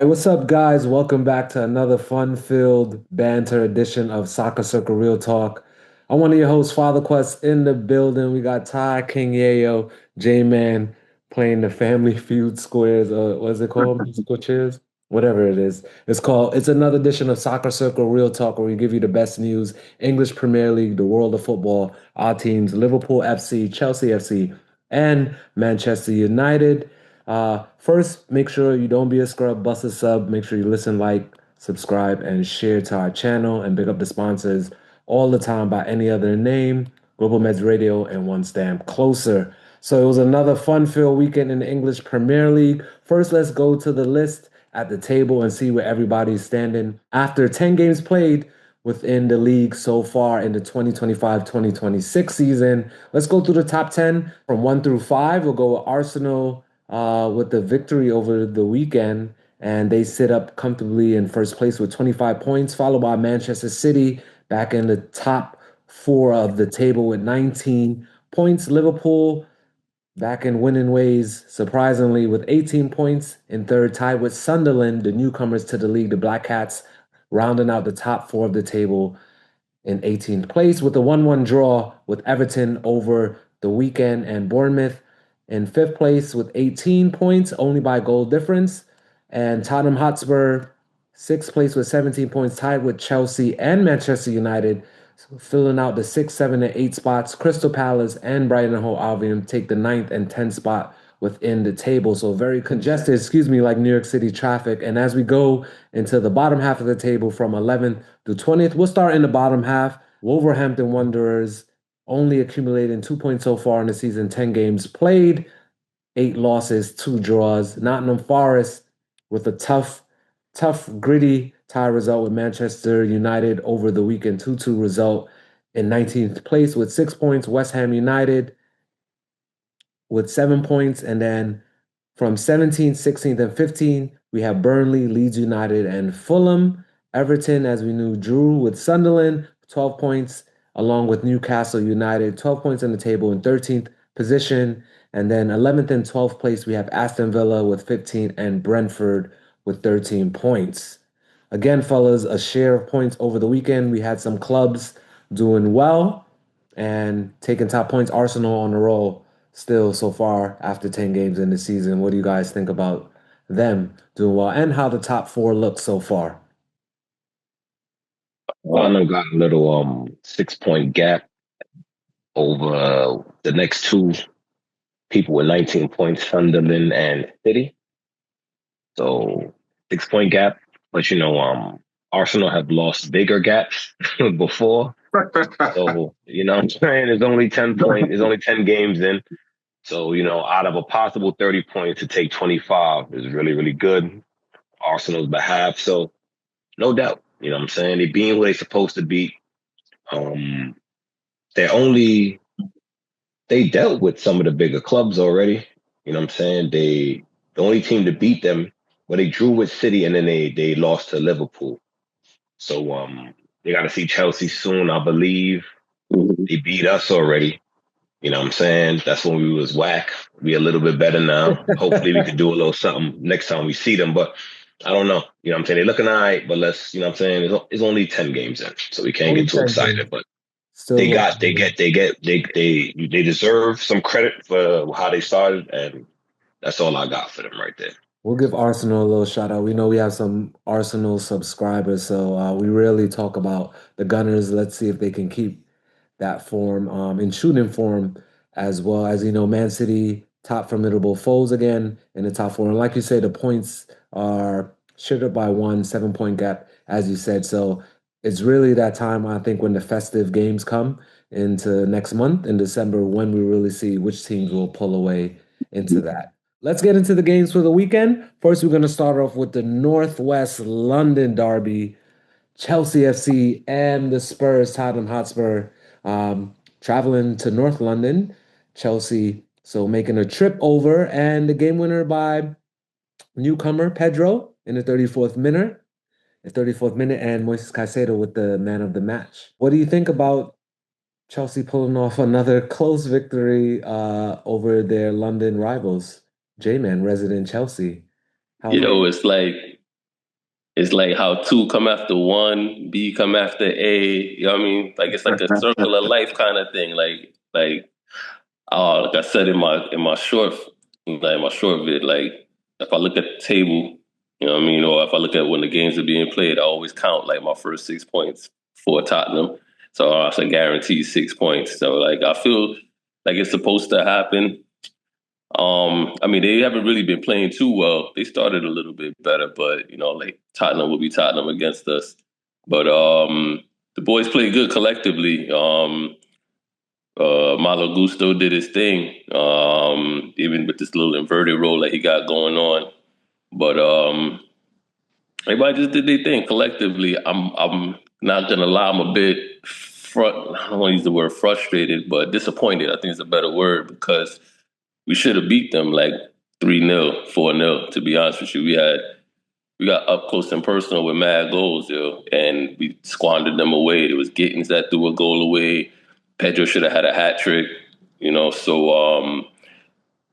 Hey, what's up, guys? Welcome back to another fun-filled banter edition of Soccer Circle Real Talk. I'm one of your hosts, Father Quest, in the building. We got Ty, King Yeyo, J-Man playing the Family Feud squares. What's it called? Musical chairs? Whatever it is. It's another edition of Soccer Circle Real Talk where we give you the best news, English Premier League, the world of football, our teams, Liverpool FC, Chelsea FC, and Manchester United. First, make sure you don't be a scrub, bust a sub. Make sure you listen, like, subscribe, and share to our channel and pick up the sponsors all the time by any other name, Global Meds Radio and One Stamp Closer. So it was another fun-filled weekend in the English Premier League. First, let's go to the list at the table and see where everybody's standing. After 10 games played within the league so far in the 2025-2026 season, let's go through the top 10 from 1 through 5. We'll go with Arsenal with the victory over the weekend, and they sit up comfortably in first place with 25 points, followed by Manchester City back in the top four of the table with 19 points. Liverpool back in winning ways, surprisingly, with 18 points in third, tied with Sunderland, the newcomers to the league, the Black Cats, rounding out the top four of the table in 18th place with a 1-1 draw with Everton over the weekend, and Bournemouth in fifth place with 18 points, only by goal difference. And Tottenham Hotspur, sixth place with 17 points, tied with Chelsea and Manchester United, filling out the sixth, seven, and eight spots. Crystal Palace and Brighton and Hove Albion take the ninth and 10th spot within the table. So very congested, like New York City traffic. And as we go into the bottom half of the table from 11th to 20th, we'll start in the bottom half. Wolverhampton Wanderers only accumulating 2 points so far in the season, 10 games played, eight losses, two draws. Nottingham Forest with a tough, gritty tie result with Manchester United over the weekend, 2-2 result in 19th place with 6 points. West Ham United with 7 points. And then from 17th, 16th, and 15th, we have Burnley, Leeds United, and Fulham. Everton, as we knew, drew with Sunderland, 12 points, along with Newcastle United, 12 points on the table in 13th position. And then 11th and 12th place, we have Aston Villa with 15 and Brentford with 13 points. Again, fellas, a share of points over the weekend. We had some clubs doing well and taking top points. Arsenal on the roll still so far after 10 games in the season. What do you guys think about them doing well and how the top four look so far? Tottenham got a little 6 point gap over the next two people with 19 points, Sunderland and City. So 6 point gap. But Arsenal have lost bigger gaps before. So, what I'm saying? There's only 10 games in. So, out of a possible 30 points to take 25 is really, really good. Arsenal's behalf. So no doubt. You know what I'm saying? They being who they're supposed to be. Um they're only they dealt with some of the bigger clubs already. You know what I'm saying? The only team to beat them, well, they drew with City and then they lost to Liverpool. So they gotta see Chelsea soon, I believe. They beat us already. You know what I'm saying? That's when we was whack. We a little bit better now. Hopefully we could do a little something next time we see them. But I don't know. You know what I'm saying? They're looking all right, but you know what I'm saying? It's only 10 games in, so we can't Only get too 10 games. excited. But Still looking good. they deserve some credit for how they started, and that's all I got for them right there. We'll give Arsenal a little shout out. We know we have some Arsenal subscribers, so we rarely talk about the Gunners. Let's see if they can keep that form in shooting form as well. As you know, Man City top formidable foes again in the top four. And like you say, the points are shifted by one, 7 point gap, as you said. So it's really that time, I think, when the festive games come into next month in December, when we really see which teams will pull away into that. Let's get into the games for the weekend. First, we're going to start off with the Northwest London Derby, Chelsea FC and the Spurs, Tottenham Hotspur, traveling to North London, Chelsea. So making a trip over, and the game winner by newcomer Pedro in the 34th minute, and Moises Caicedo with the man of the match. What do you think about Chelsea pulling off another close victory over their London rivals? J-Man, resident Chelsea. How's It's like it's like how two come after one, B come after A. You know what I mean? Like it's like a circle of life kind of thing. Like I said in my short, like in my short vid, like if I look at the table, you know what I mean, or if I look at when the games are being played, I always count like my first 6 points for Tottenham. So I should guarantee 6 points. So like I feel like it's supposed to happen. I mean, they haven't really been playing too well. They started a little bit better, but like Tottenham will be Tottenham against us. But the boys played good collectively. Malo Gusto did his thing, even with this little inverted role that he got going on. But everybody just did their thing collectively. I'm not gonna lie, I'm a bit I don't want to use the word frustrated, but disappointed. I think it's a better word because we should have beat them like 3-0, 4-0. To be honest with you, we got up close and personal with mad goals, and we squandered them away. It was Gittins that threw a goal away. Pedro should have had a hat trick, So,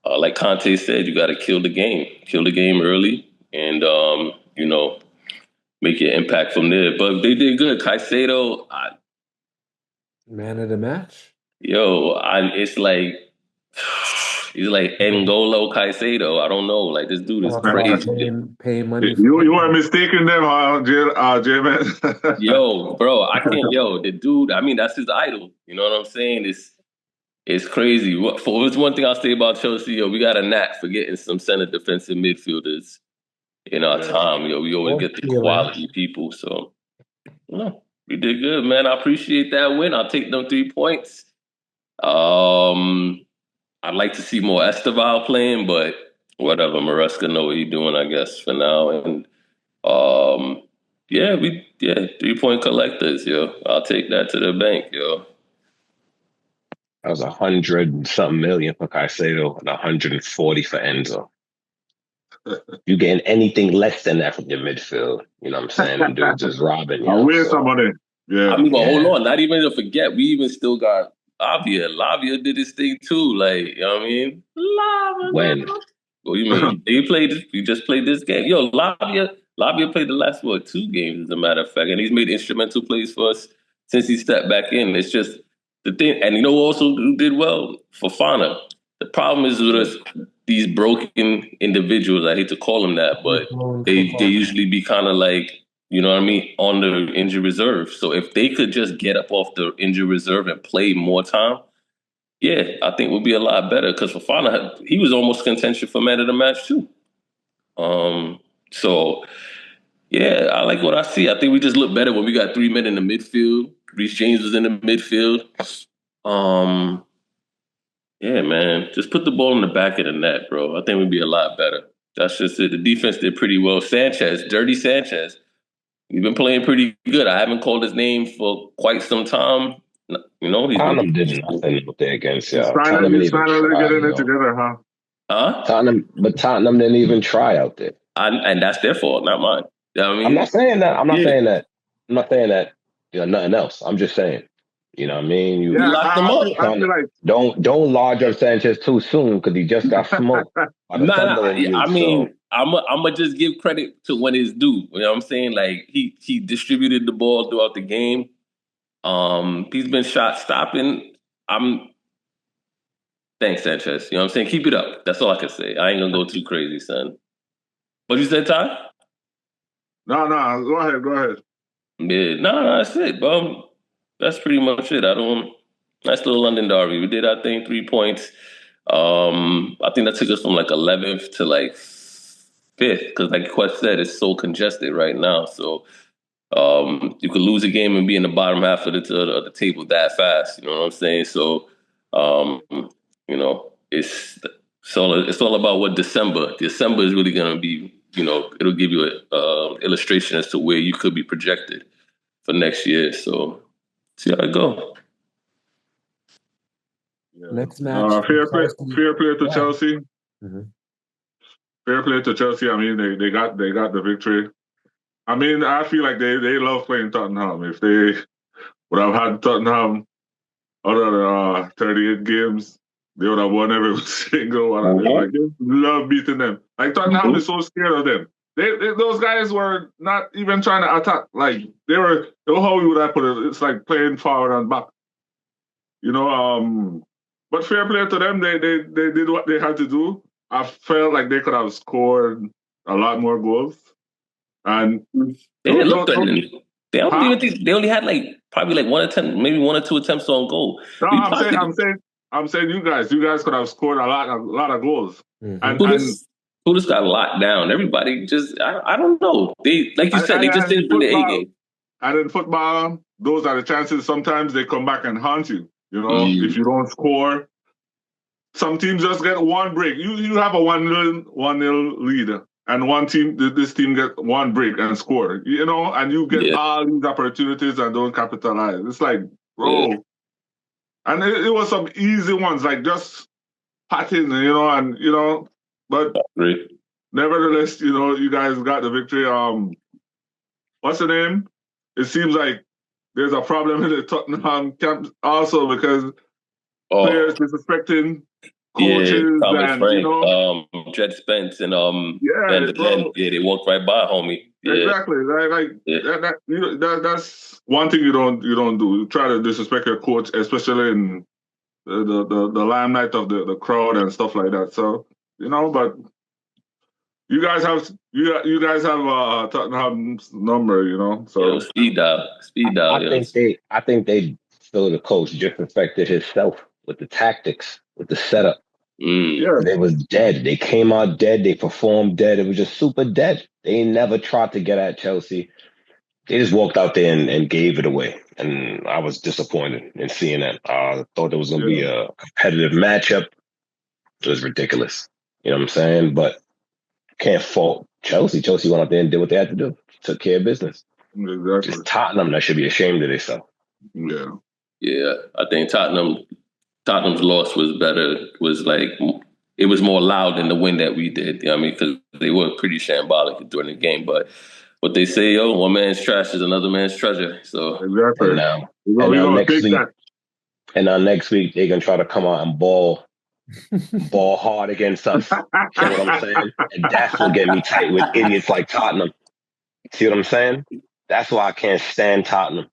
like Conte said, you got to kill the game early, and make your impact from there. But they did good. Caicedo, Man of the match? it's like he's like N'Golo Caicedo. I don't know. Like this dude is Talk about crazy. paying money for You are mistaken them, huh, J-Man? Bro, I can't. The dude. I mean, that's his idol. You know what I'm saying? It's crazy. What's one thing I'll say about Chelsea? We got a knack for getting some center defensive midfielders in our time. We always get the quality people. So, we did good, man. I appreciate that win. I'll take them 3 points. I'd like to see more Esteval playing, but whatever. Maresca know what he's doing, I guess, for now. And yeah, 3 point collectors, I'll take that to the bank, That was 100-something million for Caicedo and 140 for Enzo. You getting anything less than that from your midfield, you know what I'm saying? Them dudes is robbing you. I'll win somebody. Yeah. I mean, but hold on. Not even to forget, we even still got Lavia. Lavia did his thing too. Like, you know what I mean? Lavia. When? What do you mean? You just played this game. Lavia played the last, 2 games, as a matter of fact. And he's made instrumental plays for us since he stepped back in. It's just the thing. And who did well? Fofana. The problem is with us, these broken individuals, I hate to call them that, but they usually be kind of like, you know what I mean, on the injured reserve. So if they could just get up off the injured reserve and play more time, yeah, I think we'll be a lot better because Fofana, he was almost contention for man of the match too. So yeah, I like what I see. I think we just look better when we got 3 men in the midfield. Reece James was in the midfield. Yeah, man, just put the ball in the back of the net, bro. I think we'd be a lot better. That's just it. The defense did pretty well. Dirty Sanchez. He's been playing pretty good. I haven't called his name for quite some time. Tottenham did nothing out there against y'all. Tottenham didn't even try, getting it together, huh? Tottenham didn't even try out there. And that's their fault, not mine. You know what I mean? I'm not saying that. I'm not saying that. Nothing else. I'm just saying. You know what I mean? You locked them up. I feel like don't large up Sanchez too soon because he just got smoked. I'm gonna just give credit to when it's due. You know what I'm saying? Like he distributed the ball throughout the game. He's been shot stopping. Thanks, Sanchez. You know what I'm saying? Keep it up. That's all I can say. I ain't gonna go too crazy, son. What you said, Ty? No, go ahead. Yeah, no, that's it, bro. That's pretty much it. Nice little London derby. We did our thing, 3 points. I think that took us from like 11th to like 5th because, like Quest said, it's so congested right now. So you could lose a game and be in the bottom half of the table that fast. You know what I'm saying? So it's all about what December. December is really gonna be. It'll give you an illustration as to where you could be projected for next year. So see how it go. Yeah. Next match. Fair play to Chelsea. Mm-hmm. Fair play to Chelsea. I mean, they got the victory. I mean, I feel like they love playing Tottenham. If they would have had Tottenham other 38 games, they would have won every single one. Like, they love beating them. Like Tottenham is so scared of them. those guys were not even trying to attack. Like how would I put it? It's like playing forward and back. But fair play to them. They did what they had to do. I felt like they could have scored a lot more goals. And they didn't look good. They don't huh? even think they only had probably 1 or 2 attempts on goal. No, I'm saying you guys could have scored a lot of goals. Mm-hmm. Who just got locked down? Everybody just I don't know. They like you said, they just didn't bring the A game. And in football, those are the chances. Sometimes they come back and haunt you. If you don't score. Some teams just get one break. You have a 1-0 lead, and this team get one break and score. And you get all these opportunities and don't capitalize. It's like, bro. Yeah. And it was some easy ones, like just patting, but nevertheless, you guys got the victory. What's the name? It seems like there's a problem in the Tottenham camp also because players disrespecting coaches Thomas Frank, Jed Spence, and they walked right by, homie. Yeah. Exactly. That's one thing you don't do. You try to disrespect your coach, especially in the limelight of the crowd and stuff like that. So but you guys have Tottenham's number. So speed dial. I think they feel the coach disrespected himself with the tactics, with the setup. Yeah. They was dead. They came out dead. They performed dead. It was just super dead. They never tried to get at Chelsea. They just walked out there and gave it away. And I was disappointed in seeing that. I thought there was going to be a competitive matchup. It was ridiculous. You know what I'm saying? But can't fault Chelsea. Chelsea went out there and did what they had to do. Took care of business. Exactly. Just Tottenham that should be ashamed of themselves. Yeah. Yeah. I think Tottenham's loss was better. It was more loud than the win that we did. You know what I mean? Because they were pretty shambolic during the game. But what they say, one man's trash is another man's treasure. So exactly. And now next week they're gonna try to come out and ball hard against us. You know what I'm saying? And that's what get me tight with idiots like Tottenham. See what I'm saying? That's why I can't stand Tottenham.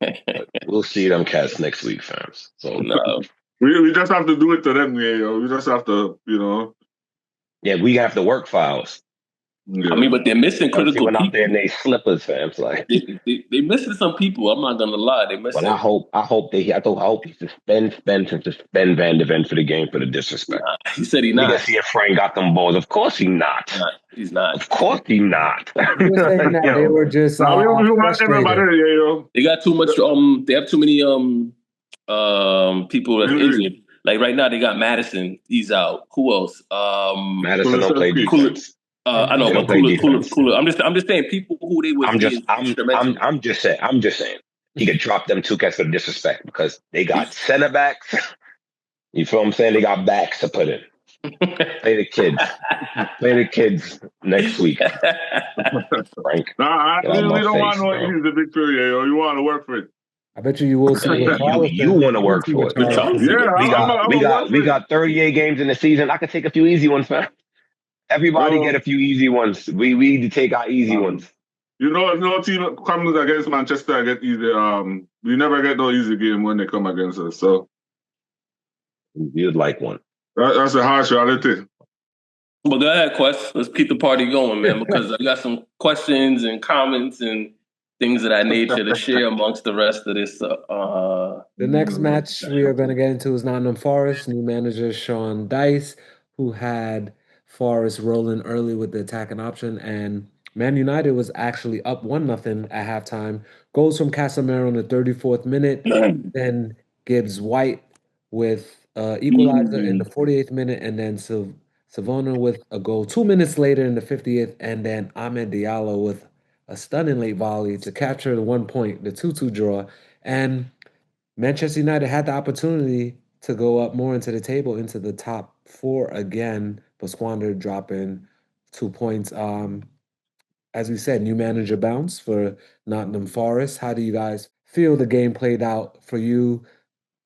But we'll see them cats next week, fams. So no. We just have to do it to them, Yeyo. We just have to, Yeah, we have to work for ours. Yeah. I mean, but they're missing critical people. Out there in their slippers, fam. Like they missing some people. I'm not gonna lie, they missing. But I hope he suspend Spence and suspend Van de Ven for the game for the disrespect. Nah, he said he not. You can see if Frank got them balls. Of course he not. He's not. Of course he not. He was saying that they were just They got too much. They have too many people that's injured. Like right now, they got Madison. He's out. Who else? Madison don't play defense. I know, but Kula. I'm just saying people who they would. I'm just saying. He could drop them 2 cats for the disrespect because they got center backs. You feel what I'm saying? They got backs to put in. Play the kids next week. Frank. Nah, we don't want no easy victory, You want to work for it. I bet you will see. You want to work for it. Yeah, we got 38 games in the season. I could take a few easy ones, fam. Everybody get a few easy ones. We need to take our easy ones. If no team comes against Manchester, I get easy. We never get no easy game when they come against us. So you'd like one. That's a harsh reality. But go ahead, Quest. Let's keep the party going, man, because I got some questions and comments and things of that nature to share amongst the rest of this. The next match we are going to get into is Nottingham Forest. New manager Sean Dice, who had Forest rolling early with the attacking option, and Man United was actually up 1-0 at halftime. Goals from Casemiro in the 34th minute, then Gibbs White with equalizer in the 48th minute, and then Savona with a goal 2 minutes later in the 50th, and then Ahmed Diallo with a stunning late volley to capture the 1 point, the 2-2 draw. And Manchester United had the opportunity to go up more into the table, into the top 4 again, but squandered, dropping 2 points. As we said, new manager bounce for Nottingham Forest. How do you guys feel the game played out for you?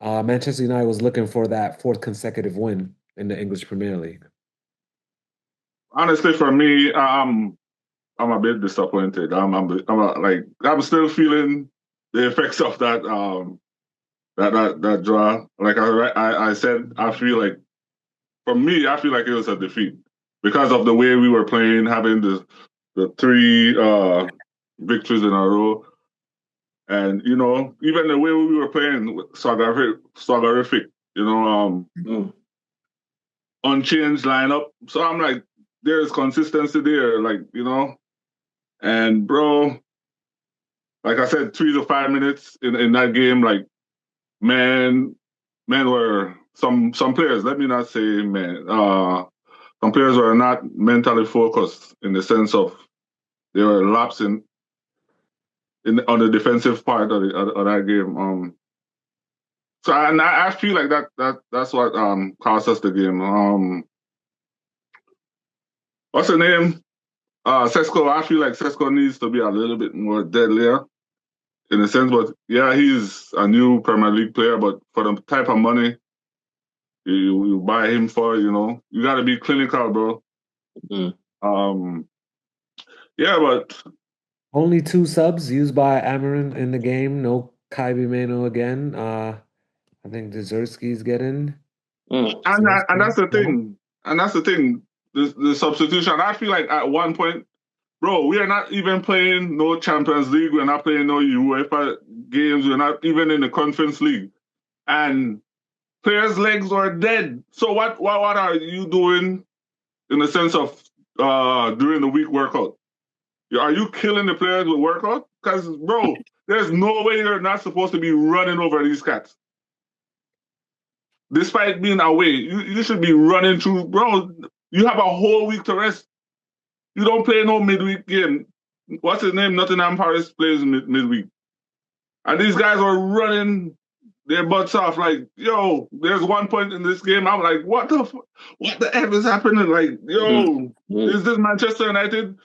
Manchester United was looking for that 4th consecutive win in the English Premier League. Honestly, for me, I'm a bit disappointed. I'm still feeling the effects of that draw. Like I said, I feel like for me, I feel like it was a defeat because of the way we were playing, having the three victories in a row. And even the way we were playing, swaggerific, unchanged lineup. So I'm like, there's consistency there, and bro, like I said, 3 to 5 minutes in that game, like man, were some players. Let me not say man. Some players were not mentally focused in the sense of they were lapsing on the defensive part of that game. So I feel like that's what cost us the game. What's the name? Sesko. I feel like Sesko needs to be a little bit more deadlier in a sense, but yeah, he's a new Premier League player. But for the type of money you buy him for, you got to be clinical, bro. Mm. Yeah, but Only 2 subs used by Amarin in the game. No Kaibi Mano again. I think Dezersky's getting. and that's the thing. And that's the thing. The substitution. I feel like at one point, bro, we are not even playing no Champions League. We're not playing no UEFA games. We're not even in the Conference League. And players' legs are dead. So what are you doing in the sense of during the week workout? Are you killing the players with workout? Because, bro, there's no way you're not supposed to be running over these cats. Despite being away, you should be running through. Bro, you have a whole week to rest. You don't play no midweek game. What's his name? Nottingham Forest plays midweek. And these guys are running their butts off. Like, yo, there's one point in this game, I'm like, what the F is happening? Like, yo, is this Manchester United?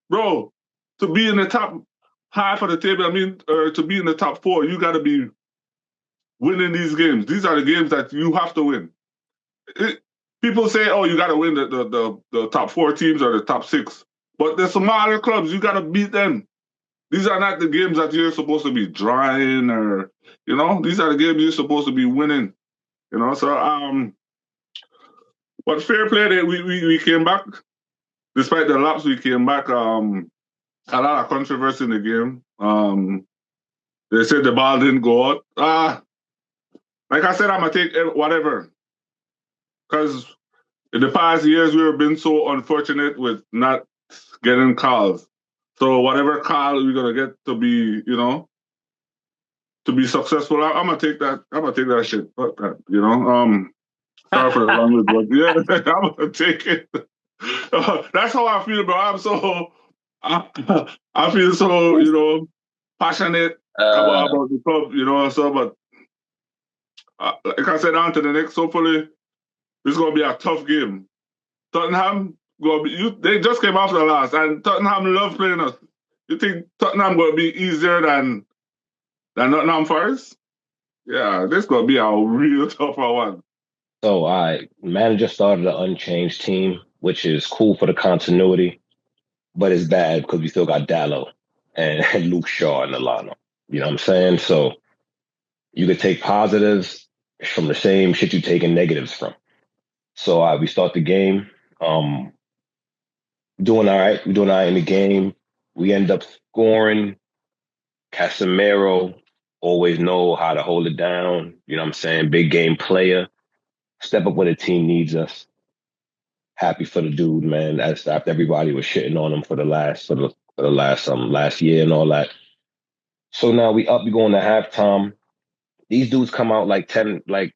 Bro, to be in the top half of the table, to be in the top 4, you got to be winning these games. These are the games that you have to win. People say, oh, you got to win the top 4 teams or the top 6. But the smaller clubs, you got to beat them. These are not the games that you're supposed to be drawing or, these are the games you're supposed to be winning. So, but fair play, we came back. Despite the lapse, we came back. A lot of controversy in the game. They said the ball didn't go out. Like I said, I'm going to take whatever. Because in the past years, we have been so unfortunate with not getting calls. So whatever call we're going to get to be, to be successful, I'm going to take that. I'm going to take that shit. Fuck that, Sorry for the language, but yeah, I'm going to take it. That's how I feel, bro. I feel so, passionate about the club, so, but like I said, on to the next, hopefully, it's going to be a tough game. Tottenham, they just came off the last, and Tottenham love playing us. You think Tottenham going to be easier than Nottingham Forest? Yeah, this going to be a real tough one. So, manager started an unchanged team, which is cool for the continuity, but it's bad because we still got Dallo and Luke Shaw in the lineup. You know what I'm saying? So you could take positives from the same shit you're taking negatives from. So we start the game, doing all right. We're doing all right in the game. We end up scoring. Casemiro always know how to hold it down. You know what I'm saying? Big game player. Step up when the team needs us. Happy for the dude, man. That's after everybody was shitting on him for the last year and all that. So now we going to halftime. These dudes come out like 10, like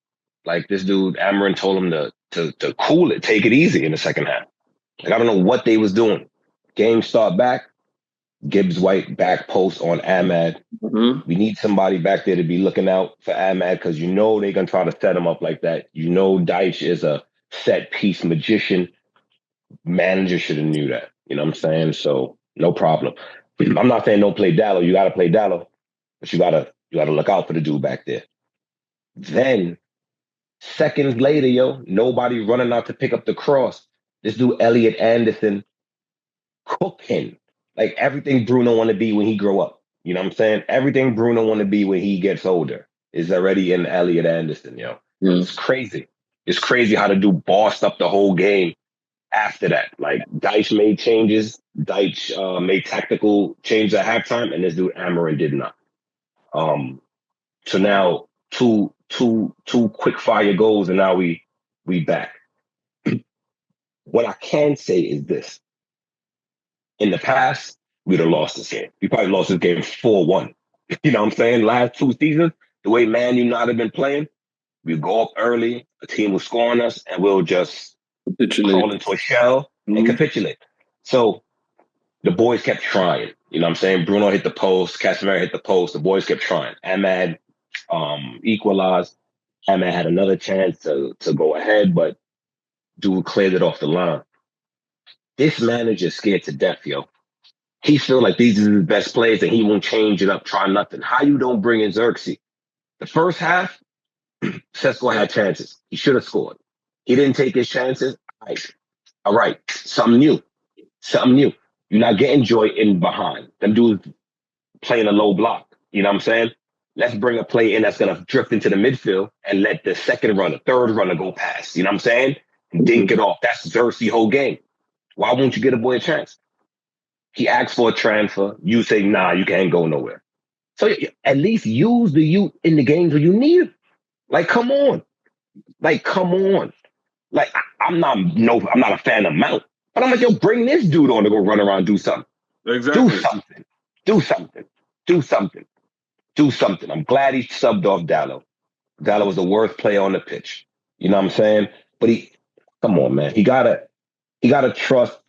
this dude, Amarin told him to cool it, take it easy in the second half. Like, I don't know what they was doing. Game start back. Gibbs White back post on Ahmad. Mm-hmm. We need somebody back there to be looking out for Ahmad because they're going to try to set him up like that. Deitch is a set piece magician. Manager should have knew that. You know what I'm saying? So no problem. I'm not saying don't play Dallo. You got to play Dallo, but you got to look out for the dude back there. Then seconds later, nobody running out to pick up the cross. This dude Elliot Anderson cooking. Like everything Bruno want to be when he grow up. You know what I'm saying? Everything Bruno want to be when he gets older is already in Elliot Anderson, yo. It's crazy. It's crazy how the dude bossed up the whole game after that. Like Deitch made changes. Deitch made tactical changes at halftime, and this dude Amarin did not. So now two quick fire goals, and now we back. What I can say is this: in the past, we'd have lost this game. We probably lost this game 4-1. You know what I'm saying? Last 2 seasons, the way Man United have been playing, we go up early, a team will score on us, and we'll just crawl into a shell and capitulate. So the boys kept trying. You know what I'm saying? Bruno hit the post, Casemiro hit the post. The boys kept trying. Ahmad equalized. Ahmad had another chance to go ahead, but dude cleared it off the line. This manager's scared to death, yo. He feel like these are the best players and he won't change it up, try nothing. How you don't bring in Xerxes? The first half, Sesko had chances. He should have scored. He didn't take his chances. All right. Something new. Something new. You're not getting joy in behind. Them dudes playing a low block. You know what I'm saying? Let's bring a play in that's going to drift into the midfield and let the second runner, third runner go past. You know what I'm saying? And dink it off. That's Xerxes' whole game. Why won't you get a boy a chance? He asks for a transfer. You say, nah, you can't go nowhere. So at least use the youth in the games where you need him. Like, come on. Like, come on. Like, I'm not a fan of Mount. But I'm like, yo, bring this dude on to go run around and do something. Exactly. Do something. Do something. Do something. Do something. I'm glad he subbed off Dallo. Dallo was the worst player on the pitch. You know what I'm saying? But come on, man. He gotta trust.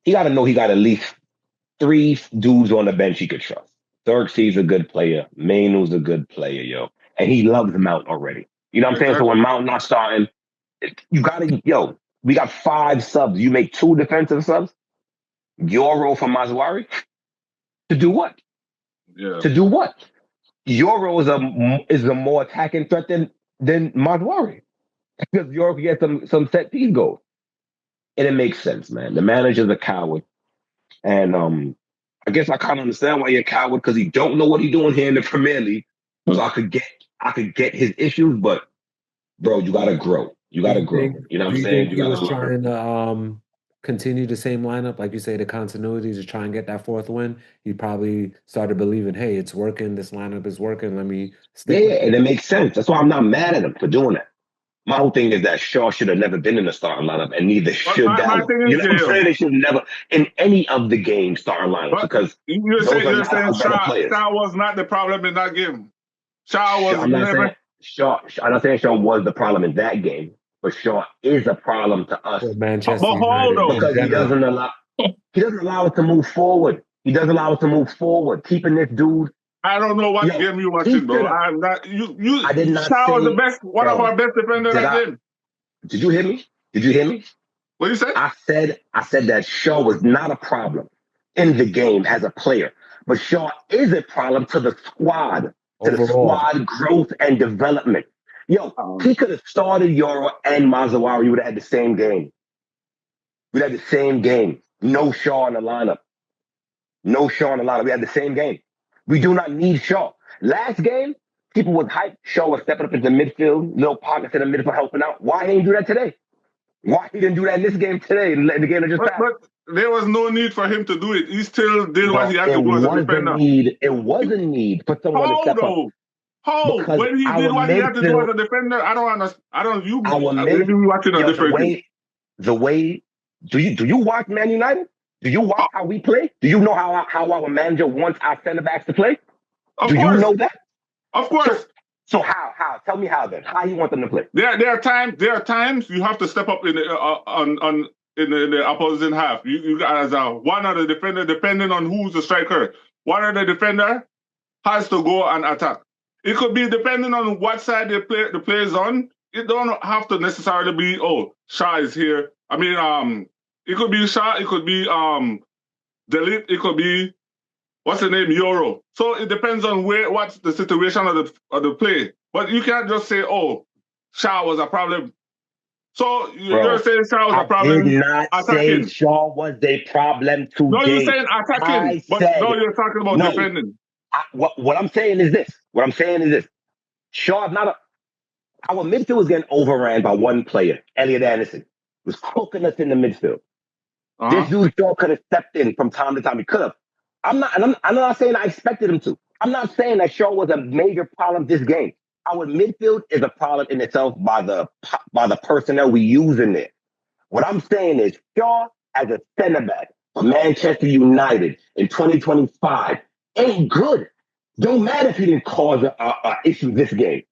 He gotta know he got at least 3 dudes on the bench he could trust. Xerxes a good player. Mainu's a good player, yo. And he loves Mount already. You know what I'm saying? So when Mount not starting, you gotta, we got 5 subs. You make 2 defensive subs. Euro for Mazwari? To do what? Yeah. To do what? Euro is a more attacking threat than Mazwari. Because Euro can get some set piece goals. And it makes sense, man. The manager's a coward. And I guess I kind of understand why you're a coward, because he don't know what he's doing here in the Premier League. So I could get his issues, but bro, you gotta grow. You gotta grow. You know what I'm saying? He was trying to continue the same lineup, like you say, the continuity to try and get that 4th win. He probably started believing, hey, it's working. This lineup is working. Let me stick. Yeah, and it makes sense. That's why I'm not mad at him for doing that. My whole thing is that Shaw should have never been in the starting lineup, and neither should Dallas. You know what I'm saying? They should never in any of the games starting lineups, because you're saying Shaw was not the problem in that game. I'm not saying Shaw was the problem in that game, but Shaw is a problem to us. Manchester United, because he doesn't allow us to move forward. He doesn't allow us to move forward. Keeping this dude. I don't know what game you watching, bro. I did not. Shaw was the best, one of our best defenders that game. Did you hear me? Did you hear me? What you say? I said that Shaw was not a problem in the game as a player, but Shaw is a problem to the squad, to the squad growth and development. He could have started Euro and Mazawari. You would have had the same game. We'd had the same game. No Shaw in the lineup. No Shaw in the lineup. We had the same game. We do not need Shaw. Last game, people was hyped. Shaw was stepping up into midfield, little pockets in the midfield helping out. Why he didn't do that today? Why he didn't do that in this game today? The game that just passed. But there was no need for him to do it. He still did what he had to do as a defender. It was a need for someone to step up. How? When he did what he had to do as a defender, I don't understand. Maybe we're watching a different game. The way, do you watch Man United? Do you watch how we play? Do you know how our manager wants our center backs to play? Do you know that? Of course. So how? Tell me how then. How you want them to play? There are times you have to step up in the opposing half. You as one of the defender, depending on who's the striker. One of the defender has to go and attack. It could be depending on what side the player's on. It don't have to necessarily be Shaw is here. I mean it could be Shaw, it could be Delete, it could be what's the name, Euro. So it depends on what's the situation of the play. But you can't just say, Shaw was a problem So Bro, you're saying Shaw was a I did problem not say attacking? Shaw was a problem No, you're today. saying attacking, I but no, said you're talking about no. defending. What I'm saying is this. What I'm saying is this. Shaw is not a. Our midfield was getting overran by one player, Elliot Anderson. Was cooking us in the midfield. This dude Shaw could have stepped in from time to time. He could have. I'm not saying I expected him to. I'm not saying that Shaw was a major problem this game. Our midfield is a problem in itself by the personnel we use in there. What I'm saying is Shaw as a center back for Manchester United in 2025 ain't good. Don't matter if he didn't cause a issue this game.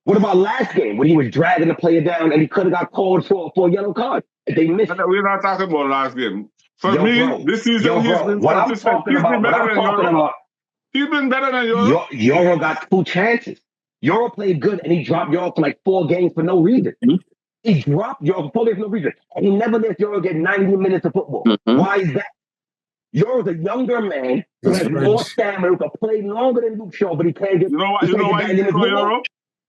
What about last game when he was dragging the player down and he could have got called for a yellow card? If they missed. We're not talking about last game. For me, this season he's been what I'm consistent. talking about, He's been better than Euro. Euro got 2 chances. Euro played good and he dropped Euro for like 4 games for no reason. Mm-hmm. He dropped Euro for 4 games for no reason. And he never lets Euro get 90 minutes of football. Mm-hmm. Why is that? Euro's a younger man who has more stamina, who can play longer than Luke Shaw, but he can't get. You know why you call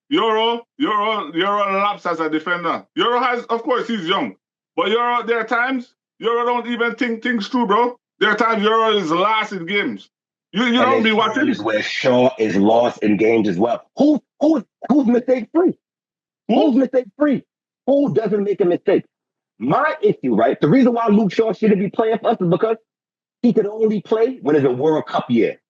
Euro? Euro laps as a defender. Euro has, of course, he's young, but Euro, there are times Euro don't even think things through, bro. There are times Euro is last in games. You don't be watching. Is where Shaw is lost in games as well. Who's mistake free? Who's mistake free? Who doesn't make a mistake? My issue, right? The reason why Luke Shaw shouldn't be playing for us is because he could only play when it's a World Cup year.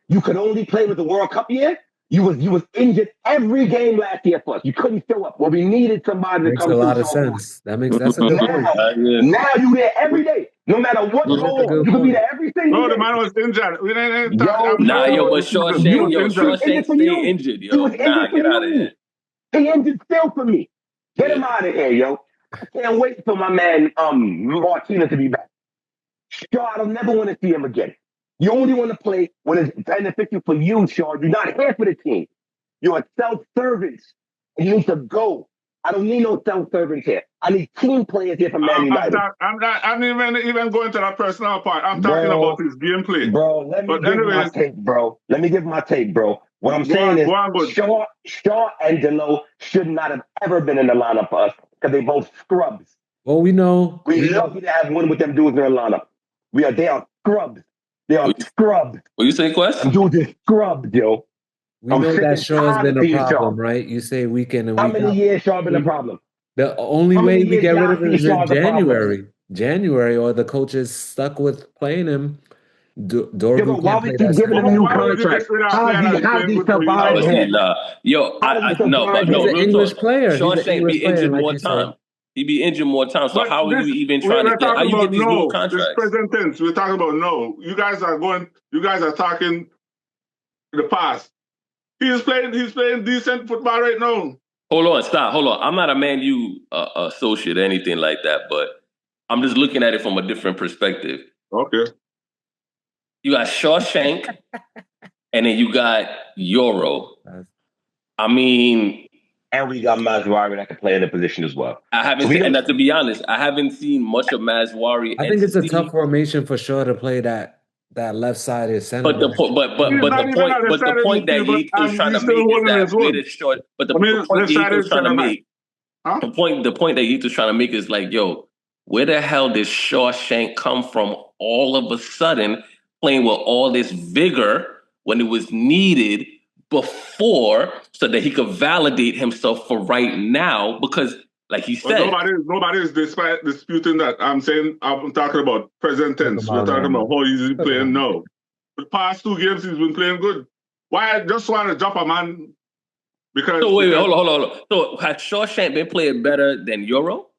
You could only play with the World Cup year. You was injured every game last year for us. You couldn't show up. Well, we needed somebody to come. Makes a lot of sense. That's a good point. Now you there every day. No matter what goes on, you can be there every single day. No, the man was injured. But Shawshank stay injured, yo. Nah, get out of here. He injured still for me. Get him out of here, yo. I can't wait for my man Martinez to be back. Shaw, I don't never want to see him again. You only want to play when it's beneficial for you, Shaw. You're not here for the team. You're a self-servant, and you need to go. I don't need no self-servants here. I need team players here from Man United. I'm not even going to that personal part. I'm talking about his gameplay. Bro, let me give my take, bro. Let me give my take, bro. What I'm saying is Shaw and Delo should not have ever been in the lineup for us because they both scrubs. Well, we know. We're lucky to have one with them dudes in their lineup. They are scrubs. They are scrubs. What you say, Quest? Dudes are scrubs, yo. We know that Shaw's been a problem, right? You say weekend and week. How many years Shaw been a problem? The only way we get rid of him is in January, or the coaches stuck with playing him. Dorgu can't play that. Giving him a new contract. How's he surviving? But he's an English player. Shawshank be injured more time. He be injured more time. So how are you even trying to get? How you get these new contracts? This present tense. We're talking about no. You guys are talking the past. He's playing decent football right now. Hold on. I'm not a Man U associate or anything like that, but I'm just looking at it from a different perspective. Okay. You got Shawshank, and then you got Euro. I mean, and we got Mazwari that can play in the position as well. I haven't seen, and to be honest, I haven't seen much of Mazwari. I think it's a tough formation for Shaw to play that left sided center. But the point that Yeyo's trying to make is that where the short. But the point Yeyo's trying to make, the point that Yeyo's trying to make is like, yo, where the hell did Shawshank come from all of a sudden, playing with all this vigor when it was needed before, so that he could validate himself for right now? Because, like he said, nobody is disputing that. I'm talking about present tense. We're talking about how he's playing now. The past 2 games he's been playing good. Why I just want to drop a man? Because hold on. So has Shawshank been playing better than Euro?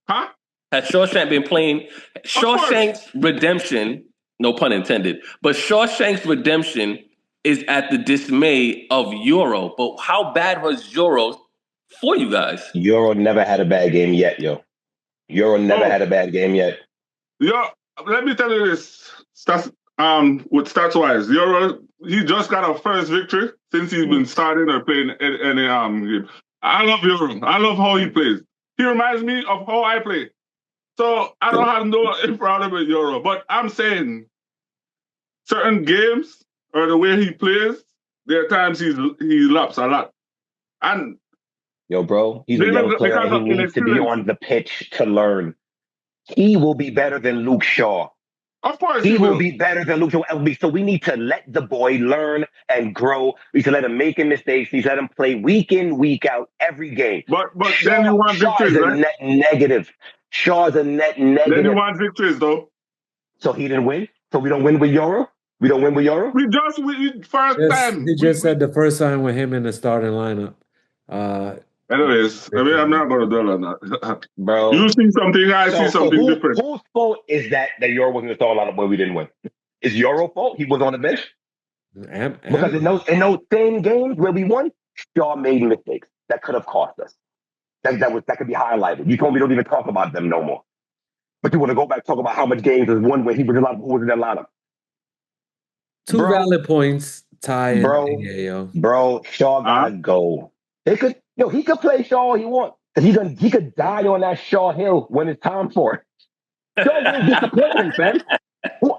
Huh? Has Shawshank been playing? Shawshank's redemption, no pun intended, but Shawshank's redemption is at the dismay of Euro. But how bad was Euro for you guys? Euro never had a bad game yet, yo. Euro never had a bad game yet. Yo, let me tell you this. With stats-wise, Euro, he just got a first victory since he's been starting or playing any game. I love Euro. I love how he plays. He reminds me of how I play. So I don't have no problem with Euro. But I'm saying certain games or the way he plays, there are times he laps a lot. And Yo, bro, he's a young player because and he of needs to be inexperience. on the pitch to learn. He will be better than Luke Shaw. Of course He he will will. be better than Luke Shaw. So we need to let the boy learn and grow. We need to let him make mistakes. We need to let him play week in, week out, every game. But then you want Shaw is victories, a right? net negative. Shaw is a net Then you negative. want victories, though. So he didn't win. So we don't win with Euro. We don't win with Euro. We first time. He just said the first time with him in the starting lineup. Anyways, I mean, I'm not going to dwell on that. Bro. You see something, I see something different. Whose fault is that Euro wasn't installed on where we didn't win? Is Euro fault? He was on the bench? Because in those same games where we won, Shaw made mistakes that could have cost us. That could be highlighted. You told me we don't even talk about them no more. But you want to go back and talk about how much games was won where he was in that lineup. Two valid points, Ty and Yayo. Bro, Shaw gotta go. He could play Shaw all he wants. He could die on that Shaw Hill when it's time for it. Shaw will disappoint him, fam.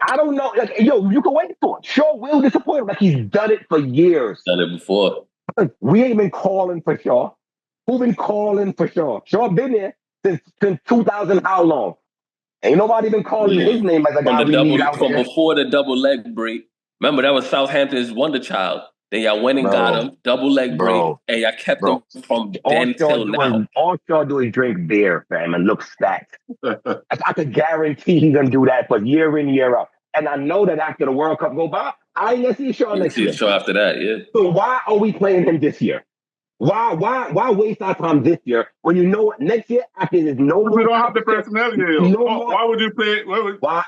I don't know. Like, you can wait for it. Shaw will disappoint him. Like, he's done it for years. Done it before. We ain't been calling for Shaw. Who been calling for Shaw? Shaw been there since 2000. How long? Ain't nobody been calling his name as a guy we need out from there. before the double leg break. Remember, that was Southampton's wonder child. Then y'all went and got him, double leg break, and y'all kept him from then till now. All Shaw do is drink beer, fam, and look stacked. I could guarantee he's gonna do that for year in, year out. And I know that after the World Cup go by, I ain't gonna see Shaw next year. Shaw after that, yeah. So why are we playing him this year? Why waste our time this year when you know what next year after there's no more? We don't have the personnel here. Why would you play? Why?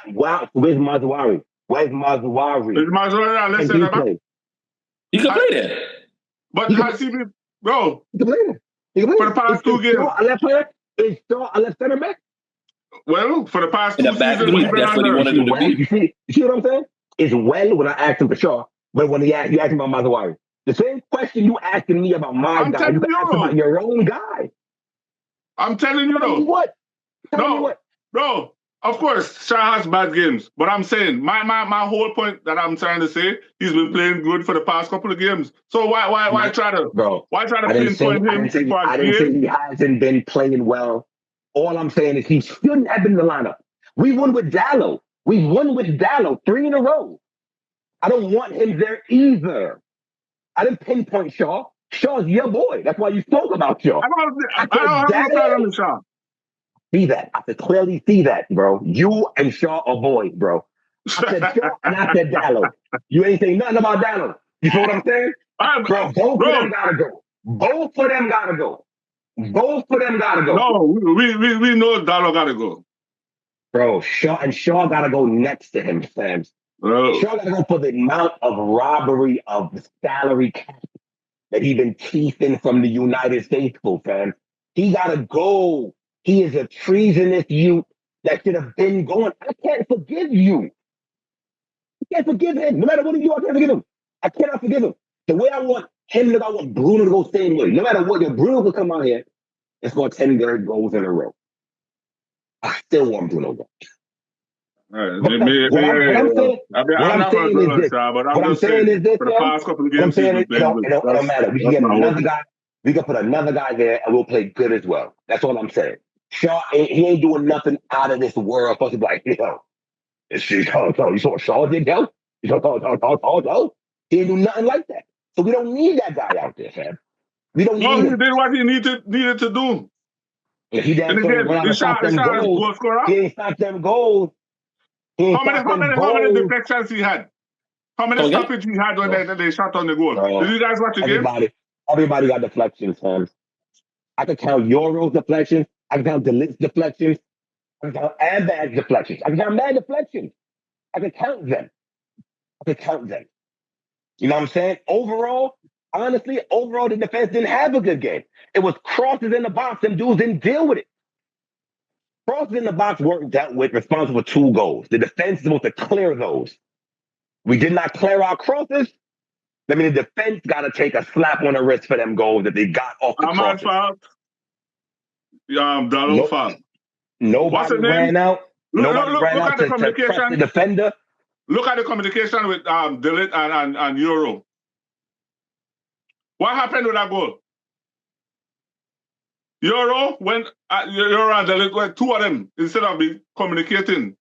Where's Mazawari? Where's Mazawari? Is Mazawari left center back? He can play there. But has he been, bro? He can play there. He can play for the past two games. A left player? Is Shaw a left center back? Well, for the past two seasons, that's what he wanted to be. You see what I'm saying? It's well when I asked him for Shaw, but when you asked him about Mazawari. The same question you asking me about my guy, you can ask about your own guy. I'm telling you though. Tell me what? Bro, of course, Shaw has bad games. But I'm saying, my whole point that I'm trying to say, he's been playing good for the past couple of games. So why try to pinpoint him? I didn't say he hasn't been playing well. All I'm saying is he shouldn't have been in the lineup. We won with Dallo. 3 in a row. I don't want him there either. I didn't pinpoint Shaw. Shaw's your boy. That's why you spoke about Shaw. I don't have no problem with Shaw. See that. I could clearly see that, bro. You and Shaw are boys, bro. I said Shaw and I said Dallo. You ain't saying nothing about Dallo. You know what I'm saying? Bro, both of them gotta go. Both of them gotta go. No, we know Dallo gotta go. Bro, Shaw gotta go next to him, Sam. Shaw gotta go for the amount of robbery of the salary cap that he's been teething from the United States, fam. He gotta go. He is a treasonous youth that should have been going. I can't forgive you. I can't forgive him. No matter what you do, I can't forgive him. I cannot forgive him. The way I want him to go, I want Bruno to go same way. No matter what, if Bruno could come out here and score 10 goals in a row. I still want Bruno to go. I'm not going to go on Shaw, but I'm just saying for the past couple of games, it don't matter. We can get another guy. We can put another guy there, and we'll play good as well. That's all I'm saying. Shaw, he ain't doing nothing out of this world. Supposed to be like, you saw Shaw did help. He didn't do nothing like that. So we don't need that guy out there, fam. We don't need him. He did what he needed to do. If he didn't stop them goals, he ain't stop them goals. How many deflections he had? How many stoppages he had when they shot on the goal? Did you guys watch the game? Everybody got deflections, fam. I can count Euro's deflections. I can count Delit's deflections. I can count Ambad's deflections. I can count mad deflections. I can count them. You know what I'm saying? Overall, the defense didn't have a good game. It was crosses in the box. Them dudes didn't deal with it. Crosses in the box weren't dealt with, responsible for 2 goals. The defense is supposed to clear those. We did not clear our crosses. I mean, the defense got to take a slap on the wrist for them goals that they got off the crosses. Dallo foul. Nobody ran out. Nobody ran out to press the defender. Look at the communication with Delit and Euro. What happened with that goal? Euro, when Euro and the two of them, instead of be communicating,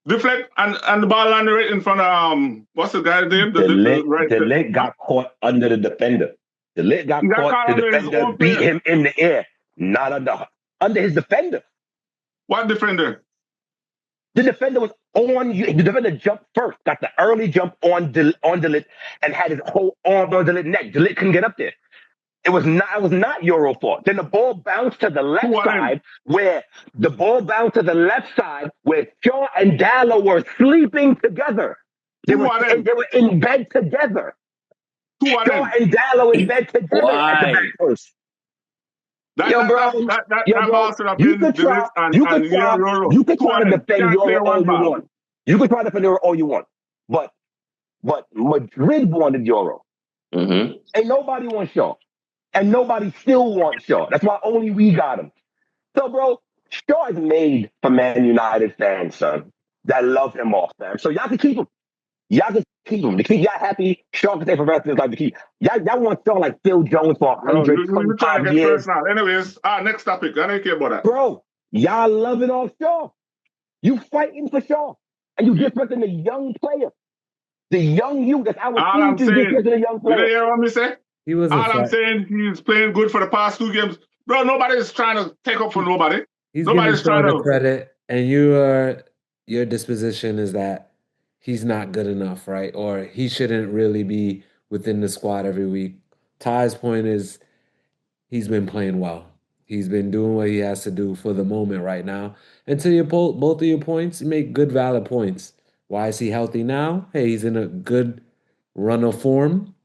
deflect and the ball landed right in front of what's the guy's name? The lit got caught under the defender. The lit got caught. The under his defender own beat player. him in the air, not under his defender. What defender? The defender was on you. The defender jumped first, got the early jump on the lit, and had his whole arm on the lit neck. The lit couldn't get up there. It was not Euro fault. Then the ball bounced to the left side where Shaw and Dallo were sleeping together. They were in bed together. Shaw and Dallo in bed together at the back post. You can try to defend Euro all you want. You can try to defend Euro all you want. But Madrid wanted Euro. Mm-hmm. Ain't nobody wants Shaw. And nobody still wants Shaw. That's why only we got him. So, bro, Shaw is made for Man United fans, son, that love him off, fam. So y'all can keep him. Y'all can keep him. To keep y'all happy, Shaw can stay for the rest of his life to keep. Y'all want Shaw like Phil Jones for 125 years. Anyways, next topic. I don't care about that. Bro, y'all loving off Shaw. You fighting for Shaw. And you disrespecting the young player. The young youth. That's our team. Disrespecting the young player. You hear what me say? I'm saying, he's playing good for the past 2 games. Bro, nobody's trying to take up for nobody. Nobody's trying to credit, and your disposition is that he's not good enough, right? Or he shouldn't really be within the squad every week. Ty's point is he's been playing well. He's been doing what he has to do for the moment right now. And to your both of your points, you make good, valid points. Why is he healthy now? Hey, he's in a good run of form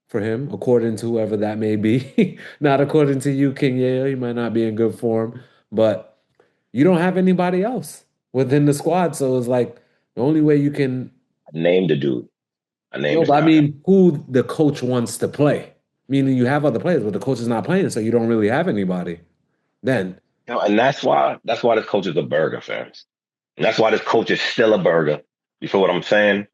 for him, according to whoever that may be. Not according to you, King Yeyo. He might not be in good form, but you don't have anybody else within the squad. So it's like the only way you can name the dude. I mean, who the coach wants to play. Meaning you have other players, but the coach is not playing, so you don't really have anybody. Then. And that's why this coach is a burger, fans. And that's why this coach is still a burger. You feel what I'm saying?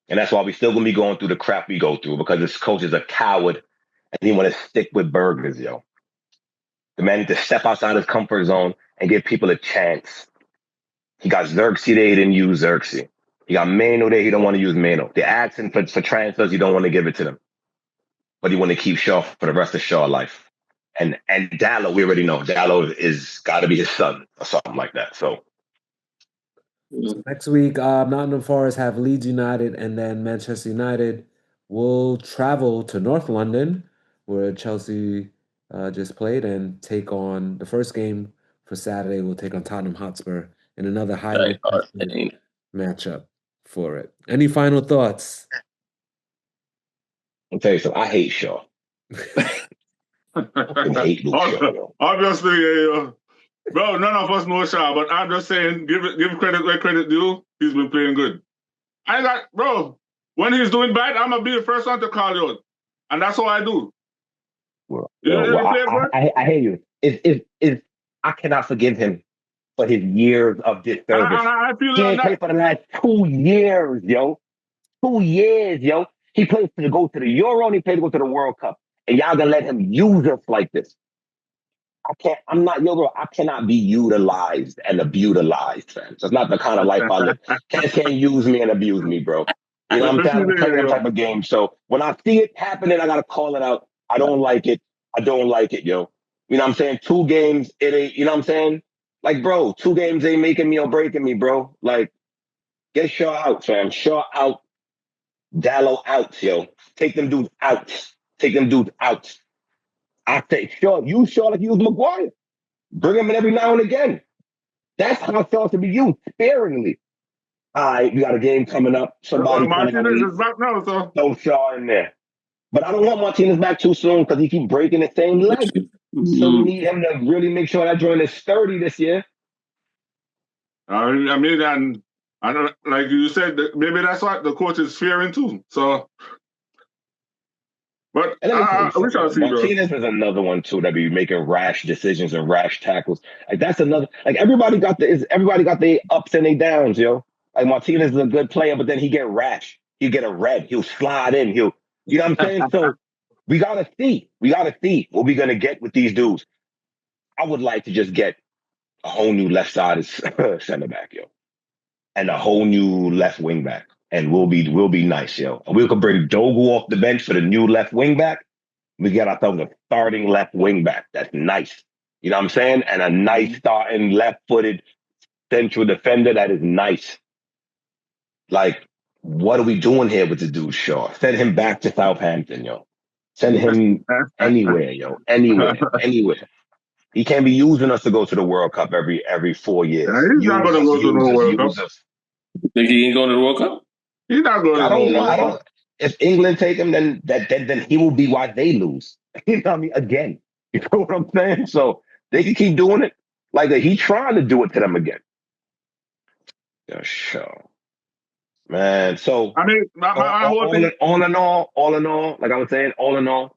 And that's why we still gonna be going through the crap we go through, because this coach is a coward and he want to stick with burgers, yo. The man needs to step outside his comfort zone and give people a chance. He got Xerxes there, he didn't use Xerxes. He got Mano there, he don't want to use Mano. They're asking for transfers, he don't want to give it to them. But he want to keep Shaw for the rest of Shaw's life. And Dallo, we already know. Dallo is got to be his son or something like that. So next week, Nottingham Forest have Leeds United, and then Manchester United will travel to North London, where Chelsea just played, and take on the first game for Saturday. We'll take on Tottenham Hotspur in another highly matchup for it. Any final thoughts? I'll tell you something. I hate Shaw. I hate Shaw. Obviously, yeah. Bro, none of us know Shaw, but I'm just saying, give credit where credit due. He's been playing good. Bro, when he's doing bad, I'm going to be the first one to call you out. And that's all I do. I hear you. I cannot forgive him for his years of disservice. He ain't played for the last 2 years, yo. 2 years, yo. He played to go to the Euro and he played to go to the World Cup. And y'all gonna let him use us like this. I cannot be utilized and abutilized, fam. So it's not the kind of life I live. Can't use me and abuse me, bro. You know what I'm saying? I'm playing that type of game. So when I see it happening, I gotta call it out. I don't like it. Yo. You know what I'm saying? 2 games, it ain't, you know what I'm saying? Like, bro, 2 games ain't making me or breaking me, bro. Like, get Shaw out, fam. Shaw out. Dallo out, yo. Take them dudes out. I say, use Shaw like you use Maguire. Bring him in every now and again. That's how Shaw should be used, sparingly. All right, you got a game coming up. Somebody Martinez is back now, so throw Shaw in there. But I don't want Martinez back too soon because he keep breaking the same leg. So we need him to really make sure that joint is sturdy this year. I mean, and like you said, maybe that's what the coach is fearing too. So, but we shall see. Martinez is another one too that be making rash decisions and rash tackles. Like that's another. Like everybody got their ups and their downs, yo. Like Martinez is a good player, but then he get rash. He'll get a red. He'll slide in. You know what I'm saying? So we gotta see what we're gonna get with these dudes. I would like to just get a whole new left-sided center back, yo, and a whole new left wing back, and we'll be nice, yo. And we could bring Dogu off the bench for the new left wing back. We get ourselves a starting left wing back. That's nice. You know what I'm saying? And a nice starting left-footed central defender. That is nice. Like, what are we doing here with the dude Shaw? Send him back to Southampton, yo. Send him anywhere, yo. Anywhere. He can't be using us to go to the World Cup every 4 years. Yeah, he's not going to go to no World Cup. Think he ain't going to the World Cup? He's not going to no World Cup. If England take him, then he will be why they lose. You know what I mean? Again. You know what I'm saying? So they can keep doing it. Like he's trying to do it to them again. Yeah, sure. Man, so I mean, all in all, like I was saying, all in all,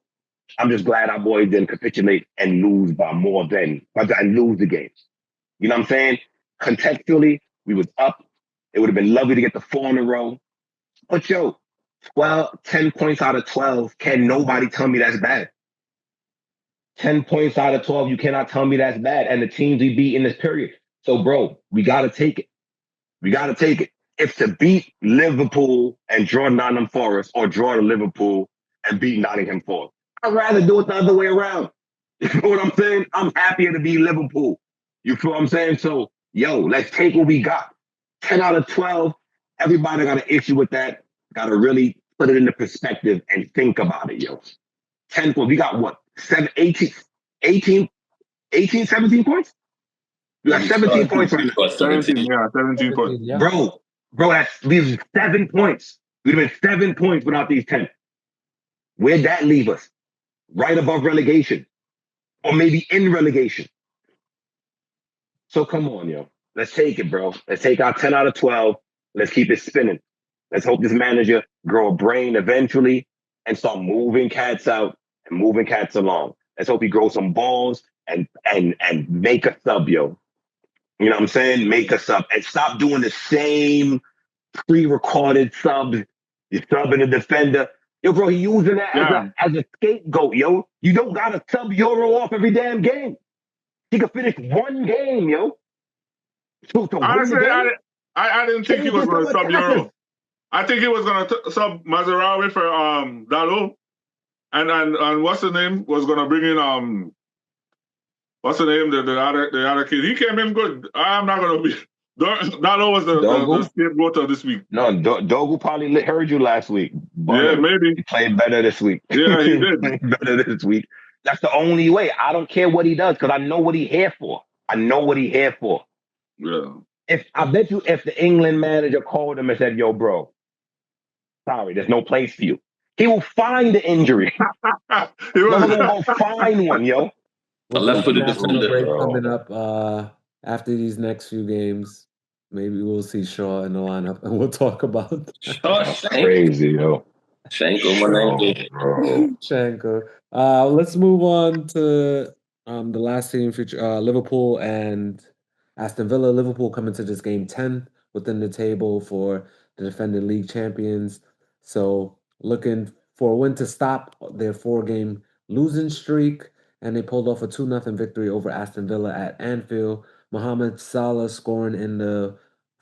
I'm just glad our boys didn't capitulate and lose by more than and lose the game. You know what I'm saying? Contextually, we was up. It would have been lovely to get the 4 in a row. But yo, 10 points out of 12, can nobody tell me that's bad? 10 points out of 12, you cannot tell me that's bad. And the teams we beat in this period. So, bro, we got to take it. We got to take it. If to beat Liverpool and draw Nottingham Forest or draw to Liverpool and beat Nottingham Forest, I'd rather do it the other way around. You know what I'm saying? I'm happier to beat Liverpool. You feel what I'm saying? So, yo, let's take what we got. 10 out of 12, everybody got an issue with that. Got to really put it into perspective and think about it, yo. 10 points. We got what? 17 points? We got 17 points right now. 17 points. Yeah. Bro, that's leaves 7 points. We'd have been 7 points without these 10. Where'd that leave us? Right above relegation. Or maybe in relegation. So come on, yo. Let's take it, bro. Let's take our 10 out of 12. Let's keep it spinning. Let's hope this manager grow a brain eventually and start moving cats out and moving cats along. Let's hope he grows some balls and make a sub, yo. You know what I'm saying? Make a sub and stop doing the same pre-recorded subs. You're subbing a defender. Yo, bro, he using that as a scapegoat, yo. You don't gotta sub Euro off every damn game. He could finish one game, yo. Honestly, I didn't think he was going to sub Euro. I think he was going to sub Mazarawi for Dalo. And what's the name? Was going to bring in what's the name? The other kid. He came in good. I'm not going to be. Dalo was the scapegoat of this week. No, Dogu probably heard you last week. Yeah, maybe. He played better this week. Yeah, he did. Played better this week. That's the only way. I don't care what he does because I know what he's here for. Yeah. I bet you if the England manager called him and said, yo, bro, sorry, there's no place for you. He will find the injury. He will find one, yo. A left-footed defender. Coming up after these next few games. Maybe we'll see Shaw in the lineup and we'll talk about that. Shaw, crazy, yo. Shanko. Let's move on to the last team feature, Liverpool and Aston Villa. Liverpool coming to this game 10th within the table for the defending league champions. So looking for a win to stop their 4-game losing streak. And they pulled off a 2-0 victory over Aston Villa at Anfield. Mohamed Salah scoring in the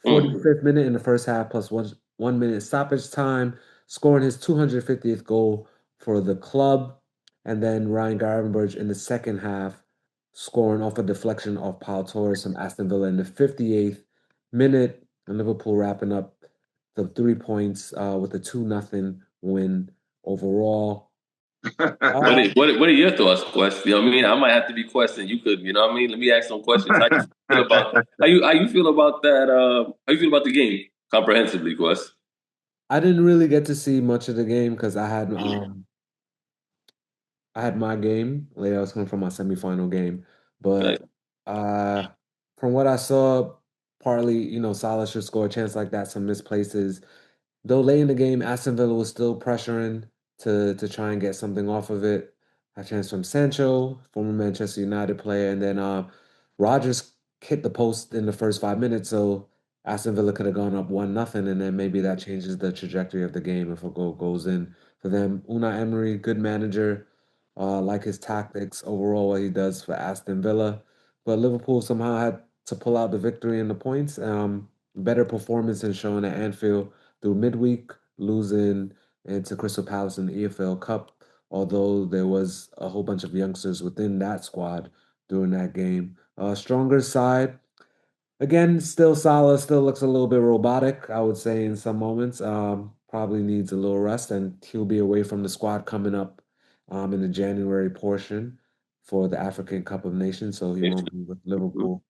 45th minute in the first half plus 1 minute stoppage time, scoring his 250th goal for the club. And then Ryan Gravenberch in the second half, scoring off a deflection of Pau Torres from Aston Villa in the 58th minute. And Liverpool wrapping up the 3 points with a 2-0 win overall. What are your thoughts, Quest? You know what I mean? I might have to be questioning. You could, you know what I mean? Let me ask some questions. How you feel about that? How you feel about the game comprehensively, Quest? I didn't really get to see much of the game because I had my game later. I was coming from my semifinal game, but from what I saw, partly Salah should score a chance like that. Some misplaces, though. Late in the game, Aston Villa was still pressuring to try and get something off of it. A chance from Sancho, former Manchester United player, and then Rodgers hit the post in the first 5 minutes, so Aston Villa could have gone up 1-0, and then maybe that changes the trajectory of the game if a goal goes in for them. Unai Emery, good manager, like his tactics overall, what he does for Aston Villa. but Liverpool somehow had to pull out the victory and the points. Better performance than shown at Anfield through midweek, losing into Crystal Palace in the EFL Cup, although there was a whole bunch of youngsters within that squad during that game. Stronger side, again, still solid, still looks a little bit robotic, I would say, in some moments. Probably needs a little rest, and he'll be away from the squad coming up in the January portion for the African Cup of Nations, so he won't be with Liverpool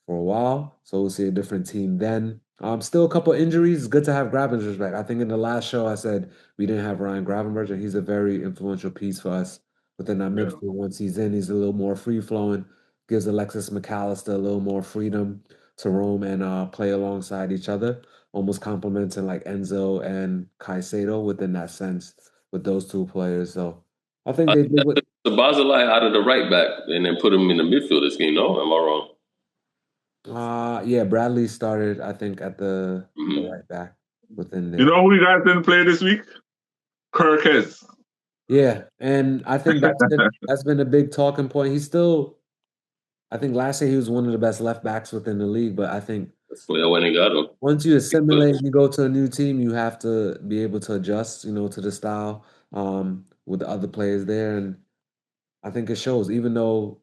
for a while. So we'll see a different team then. Still a couple injuries. Good to have Gravenberch back. I think in the last show I said we didn't have Ryan Gravenberch, and he's a very influential piece for us within our midfield. Once he's in, he's a little more free flowing, gives Alexis McAllister a little more freedom to roam and play alongside each other, almost complementing like Enzo and Caicedo within that sense with those two players. So I think they did what. The Barzilai out of the right back and then put him in the midfield this game. No, am I wrong? Yeah, Bradley started, I think, at the right back within there. You know who you guys didn't play this week? Kirkes. Yeah, and I think that's been a big talking point. He's still, I think last year he was one of the best left backs within the league, but I think When he got him. once you assimilate and you go to a new team, you have to be able to adjust, to the style with the other players there, and I think it shows. Even though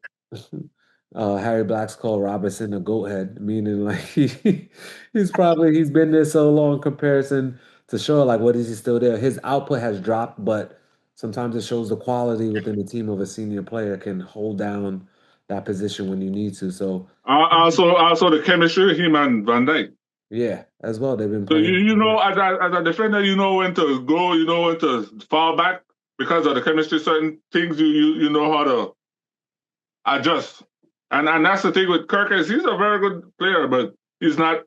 Harry Black's called Robertson a goat head, meaning like he's been there so long in comparison to Shaw. Like, what is he still there? His output has dropped, but sometimes it shows the quality within the team of a senior player can hold down that position when you need to. So also the chemistry, him and Van Dijk. Yeah, as well. They've been So playing. you know, as a defender, you know when to go, you know when to fall back because of the chemistry. Certain things you know how to adjust, and that's the thing with Kirk is he's a very good player, but he's not.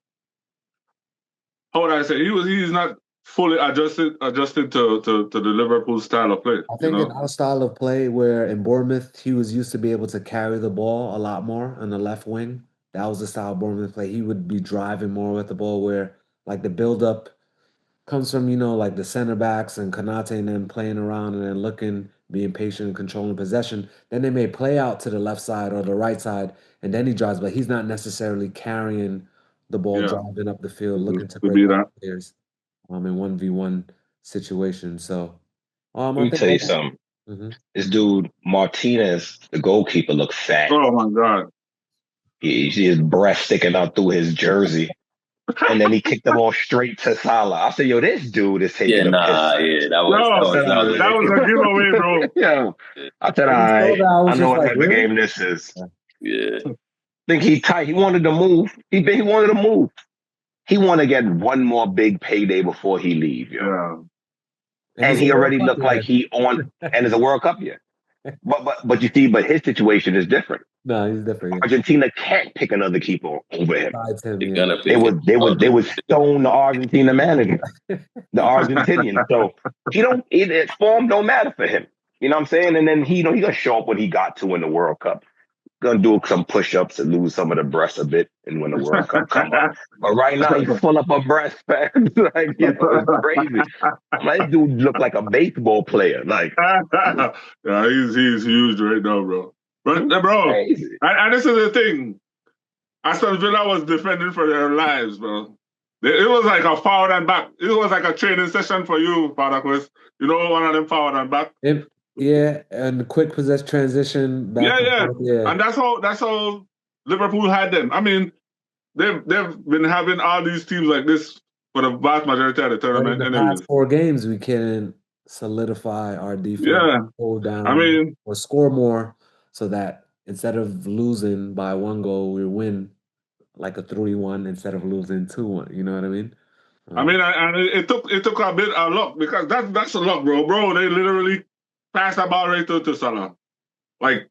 How would I say? He's not fully adjusted to the Liverpool style of play. I think in our style of play, where in Bournemouth he was used to be able to carry the ball a lot more on the left wing. That was the style of Bournemouth play. He would be driving more with the ball, where like the build-up comes from, like the center backs and Konate and then playing around and then looking, being patient and controlling possession. Then they may play out to the left side or the right side, and then he drives, but he's not necessarily carrying the ball, driving up the field, looking to break up players in 1v1 situations. So let me tell you something. This dude, Martinez, the goalkeeper, looked fat. Oh my God. You see his breast sticking out through his jersey. And then he kicked the ball straight to Salah. I said, yo, this dude is taking a piss. That was a giveaway, bro. Yeah. I said, I know what type of game this is. Yeah. I think he tight. He wanted to move. He wanted to move. He want to get one more big payday before he leave, yo. Yeah. And he already looked like he on, and it's a World Cup year. But you see, his situation is different. No, he's different. Yeah. Argentina can't pick another keeper over him. They would stone the Argentina manager, the Argentinian. So form don't matter for him. You know what I'm saying? And then he gonna show up when he got to in the World Cup. Gonna do some push-ups and lose some of the breasts a bit, and when the World Cup come up. But right now he's full up of breast fat. Like, it's crazy. Like, this dude look like a baseball player. Like, yeah, he's huge right now, bro. But bro, and this is the thing. Aston Villa was defending for their lives, bro. It was like a forward and back. It was like a training session for you, Father Quest. You know, one of them forward and back. Yeah, and the quick possess transition back. Yeah. And that's how Liverpool had them. I mean, they've been having all these teams like this for the vast majority of the tournament. In the past 4 games, we can solidify our defense, hold down, or score more, so that instead of losing by 1 goal, we win like a 3-1 instead of losing 2-1. You know what I mean? And it took a bit of luck, because that's a luck, bro. They literally passed that ball right to Salah, like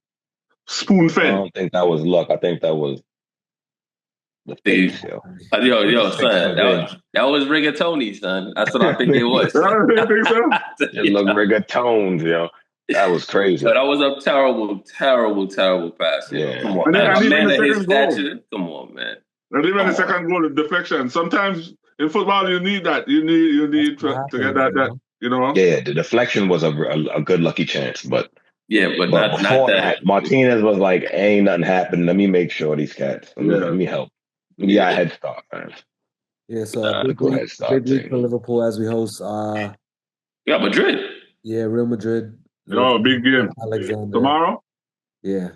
spoon fed. I don't think that was luck. I think that was the face, yo. Yo, son, that was rigatoni, son. That's what I think it was. It looked rigatones, yo. That was crazy. So that was a terrible pass. Yeah. Come on, man. A man of his stature. Come on, man. And even the second goal, the deflection. Sometimes in football, you need that. You need to get that. You know. Yeah, the deflection was a good lucky chance, but Yeah, but But not before that. that, Martinez was like, "Ain't nothing happened. Let me make sure these cats. Let me help. Yeah, a head start, man. Yeah, so Go ahead, big start week for team. Liverpool as we host Yeah, Madrid. Real Madrid. Yo, big game. Alexander. Tomorrow? Yeah.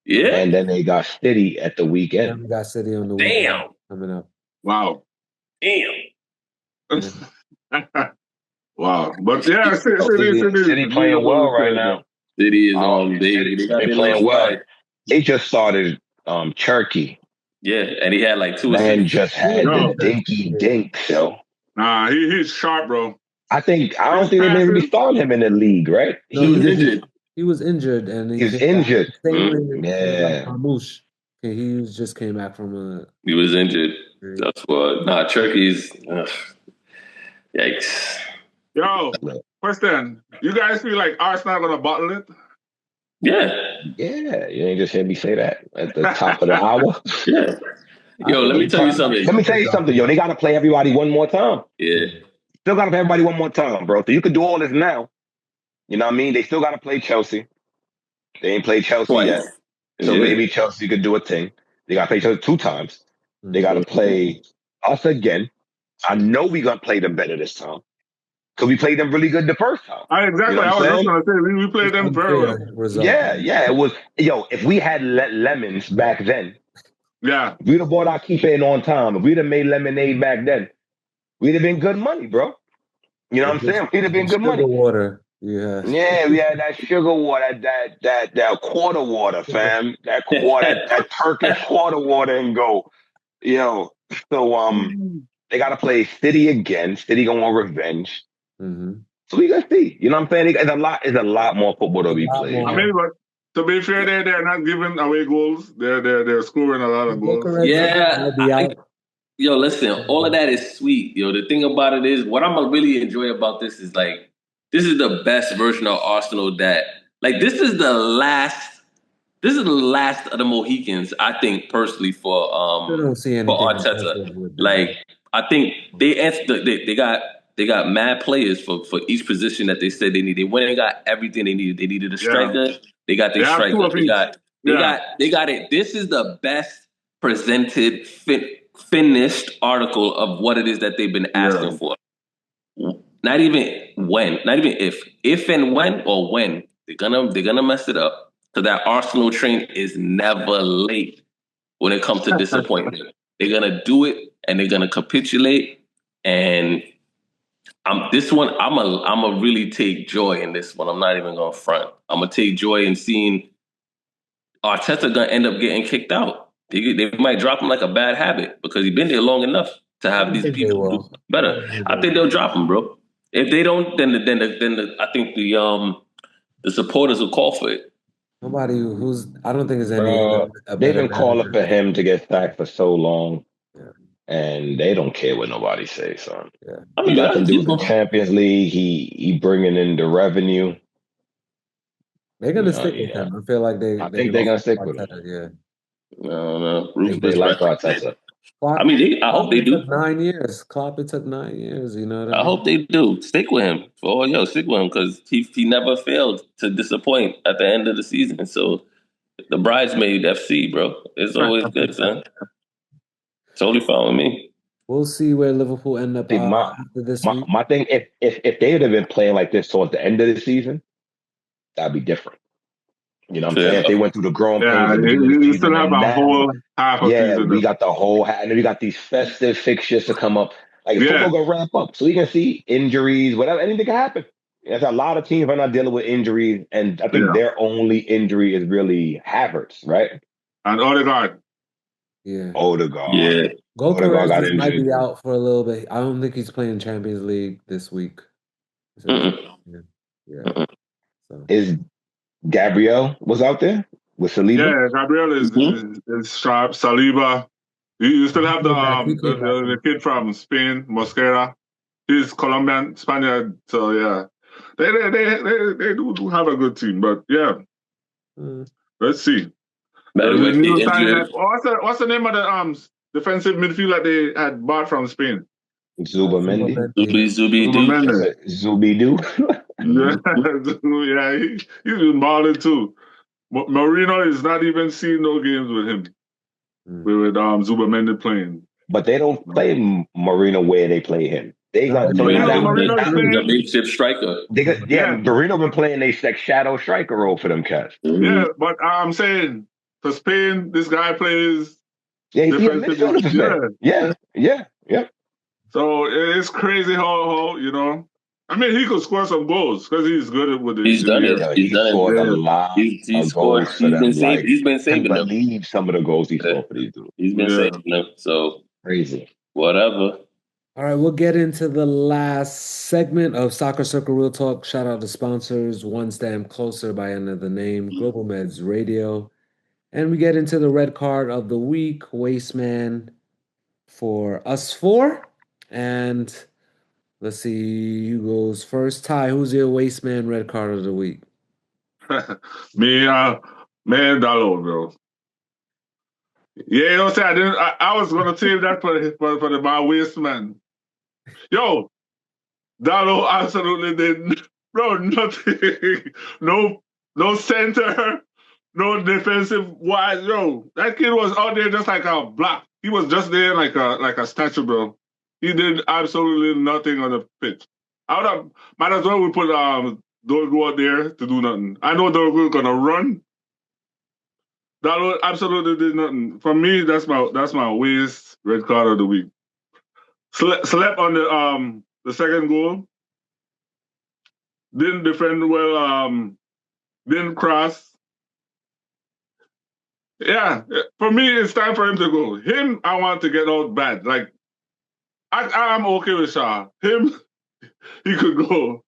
Yeah. And then they got City at the Then weekend. we got City on the weekend coming up. Wow. Damn. Wow. But yeah, City City playing well right now. City is on. They got They their playing little well. stride. They just started Turkey. Yeah, and he had like 2 Man assists. just had the dinky dink, so. Nah, he's sharp, bro. I don't His think they've been really passes. starting him in the league, right? No, He was injured. He was injured and he He was came back. injured. Same way like Yeah. Marmoush. He just came back from a. He was injured. That's what. Nah, Turkey's. Yikes. Yo, question. You guys feel like Arsenal gonna bottle it? Yeah. Yeah. You ain't just hear me say that at the top of the hour. Yeah. Yo, let me tell you something. Let me tell you something, yo. They got to play everybody one more time. Yeah. Still got to play everybody one more time, bro. So you could do all this now. You know what I mean? They still got to play Chelsea. They ain't played Chelsea yet. So maybe Chelsea could do a thing. They got to play Chelsea 2 times. They got to play us again. I know we going to play them better this time. Because we played them really good the first time. Exactly. You know I was just going to say, we played them very well. Yeah. It was, if we had lemons back then, if we'd have bought our keeper in on time. If we'd have made lemonade back then, we'd have been good money, bro. You know what I'm saying? We'd have been good money. Water. Yeah. Yeah, we had that sugar water, that quarter water, fam. That Turkish quarter water and go. Yo. So they gotta play City again. City gonna want revenge. Mm-hmm. So we gonna see. You know what I'm saying? It's a lot more football to be played. I mean, but to be fair, they're not giving away goals. They're scoring a lot of goals. Yeah. Yo, listen, all of that is sweet. Yo, the thing about it is, what I'm gonna really enjoy about this is like, this is the best version of Arsenal that, like, this is the last of the Mohicans, I think, personally, for Arteta. Like, I think they got mad players for each position that they said they need. They went and got everything they needed. They needed a striker. They got their striker. They got it. This is the best presented, finished article of what it is that they've been asking for. Not even if and when, or when they're gonna mess it up. So that Arsenal train is never late when it comes to disappointment. They're gonna do it and they're gonna capitulate. And I'm a really take joy in this one. I'm not even gonna front. I'm gonna take joy in seeing Arteta gonna end up getting kicked out. They might drop him like a bad habit because he's been there long enough to have these people do better. I think they'll drop him, bro. If they don't, then I think the supporters will call for it. I don't think there's any. They've been calling for him to get sacked for so long, and they don't care what nobody says, son. Yeah. I mean, he got them dudes in Champions League. He bringing in the revenue. They're gonna stick with him. I feel like I think they're gonna stick with him. Yeah. No. They like Arteta. I mean, I hope they do. 9 years. Klopp, it took 9 years. You know what I mean? I hope they do. Stick with him. Stick with him because he never failed to disappoint at the end of the season. So the bridesmaid FC, bro, it's always good, son. Totally fine with me. We'll see where Liverpool end up after this week. My thing, if they would have been playing like this towards the end of the season, that'd be different. You know what I'm saying? If they went through the growing pains, you still have a whole half of season. We got the whole half, and then we got these festive fixtures to come up. Like football gonna ramp up, so we can see injuries, whatever, anything can happen. There's a lot of teams are not dealing with injuries, and I think their only injury is really Havertz, right? And Odegaard. Yeah. Odegaard. Yeah. Gokares might be out for a little bit. I don't think he's playing Champions League this week. So, yeah. So. Is Gabriel was out there with Saliba? Yeah, Gabriel is sharp. Saliba. You still have the kid from Spain, Mosquera. He's Colombian, Spaniard. So yeah, they do have a good team. But yeah, let's see. What's the name of the defensive midfielder they had bought from Spain? Zubamendi. Zubidoo. Yeah, yeah, he's been balling too. Marino is not even seeing no games with him. With Zubamendi playing. But they don't play Marino where they play him. They got so now Marino is he's a playing. makeshift striker. Marino been playing a like shadow striker role for them cats. Yeah, but I'm saying for Spain, this guy plays. Yeah, he's a midfielder for Spain. Yeah. So it's crazy how I mean, he could score some goals because he's good with it. He's done it. He scored a lot of goals for them. He's been saving them. Believe some of the goals he scored for these dudes. He's been saving them. So crazy. Whatever. All right, we'll get into the last segment of Soccer Circle Real Talk. Shout out to sponsors, One Stamp Closer by another name, Global Meds Radio. And we get into the red card of the week, Wasteman for us four. And let's see who goes first. Ty, who's your Wasteman red card of the week? Me, man, Dallo, bro. Yeah, I was gonna save that for my Wasteman. Yo, Dallo absolutely did, bro. Nothing. No center. No defensive wise, yo. That kid was out there just like a block. He was just there like a statue, bro. He did absolutely nothing on the pitch. Might as well we put Dorgu out there to do nothing. I know Dorgu gonna run. That absolutely did nothing. For me, that's my waste red card of the week. Slept on the second goal. Didn't defend well. Didn't cross. Yeah, for me, it's time for him to go. Him, I want to get out bad. Like, I'm okay with Shaw. Him, he could go.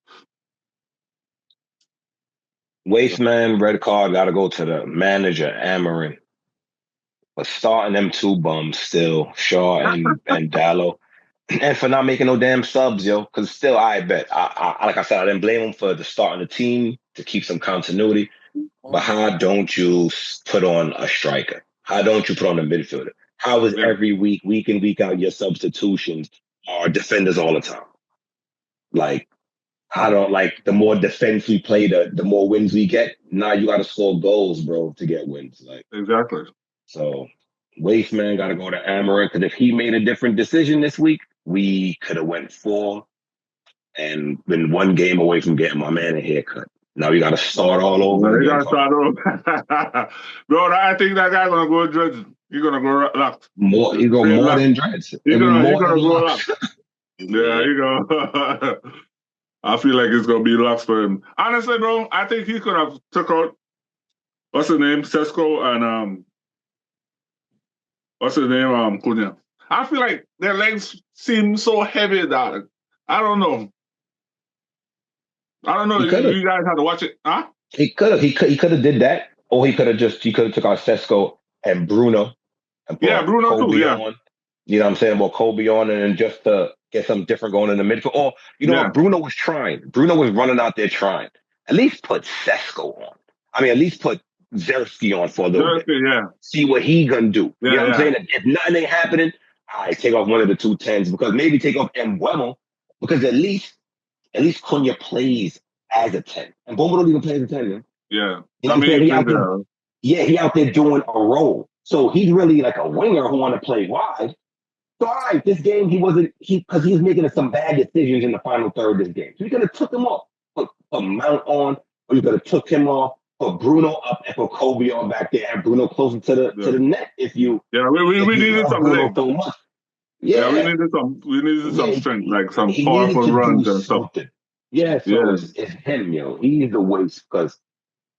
Wasteman, red card, got to go to the manager, Amarin. But starting them two bums still, Shaw and Dallo. And for not making no damn subs, yo. Because still, I bet. Like I said, I didn't blame him for the starting the team to keep some continuity. But how don't you put on a striker? How don't you put on a midfielder? How is every week in, week out, your substitutions are defenders all the time? Like, the more defense we play, the more wins we get. Now you got to score goals, bro, to get wins. Like exactly. So, Wasteman got to go to Amaranth, because if he made a different decision this week, we could have went 4 and been one game away from getting my man a haircut. Now we got to start all over again. Bro, I think that guy's going to go dreads. He's going to go locked. He's going more than dreads. He's going to go locked. Yeah, you go. I feel like it's going to be locks for him. Honestly, bro, I think he could have took out, what's his name, Sesko and, what's his name, Cunha. I feel like their legs seem so heavy, dog. I don't know. You guys had to watch it, huh? He could have. He could have did that, or he could have took out Sesko and Bruno. And Bruno Kobe too. Yeah, on. You know what I'm saying? Well, Kobe on, and then just to get something different going in the midfield. Or what? Bruno was trying. Bruno was running out there trying. At least put Sesko on. I mean, at least put Zersky on for a little bit. Yeah. See what he gonna do. You know what I'm saying? If nothing ain't happening, all right, take off one of the 2 10s, because maybe take off Mbuemo, because at least Cunha plays as a 10. And Bomo don't even play as a 10, man. Yeah. You know what I'm saying? He out there doing a role. So he's really like a winger who want to play wide. So, all right, this game, because he was making some bad decisions in the final third of this game. So you could have took him off, put Mount on, or you could have took him off, put Bruno up, and put Kobe on back there, and Bruno closer to the net. If you we needed something. So much. We needed some strength, like some powerful runs and stuff. Yeah, so it's him, yo. He's the waste, because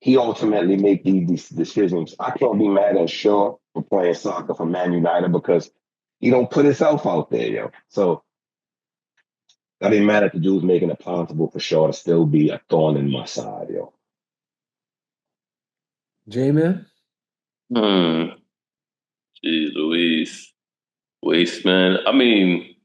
he ultimately make these decisions. I can't be mad at Shaw for playing soccer for Man United, because he don't put himself out there, yo. So I be mad at the dudes making it possible for Shaw to still be a thorn in my side, yo. J-Man? Jeez Louise. Waste, man. I mean,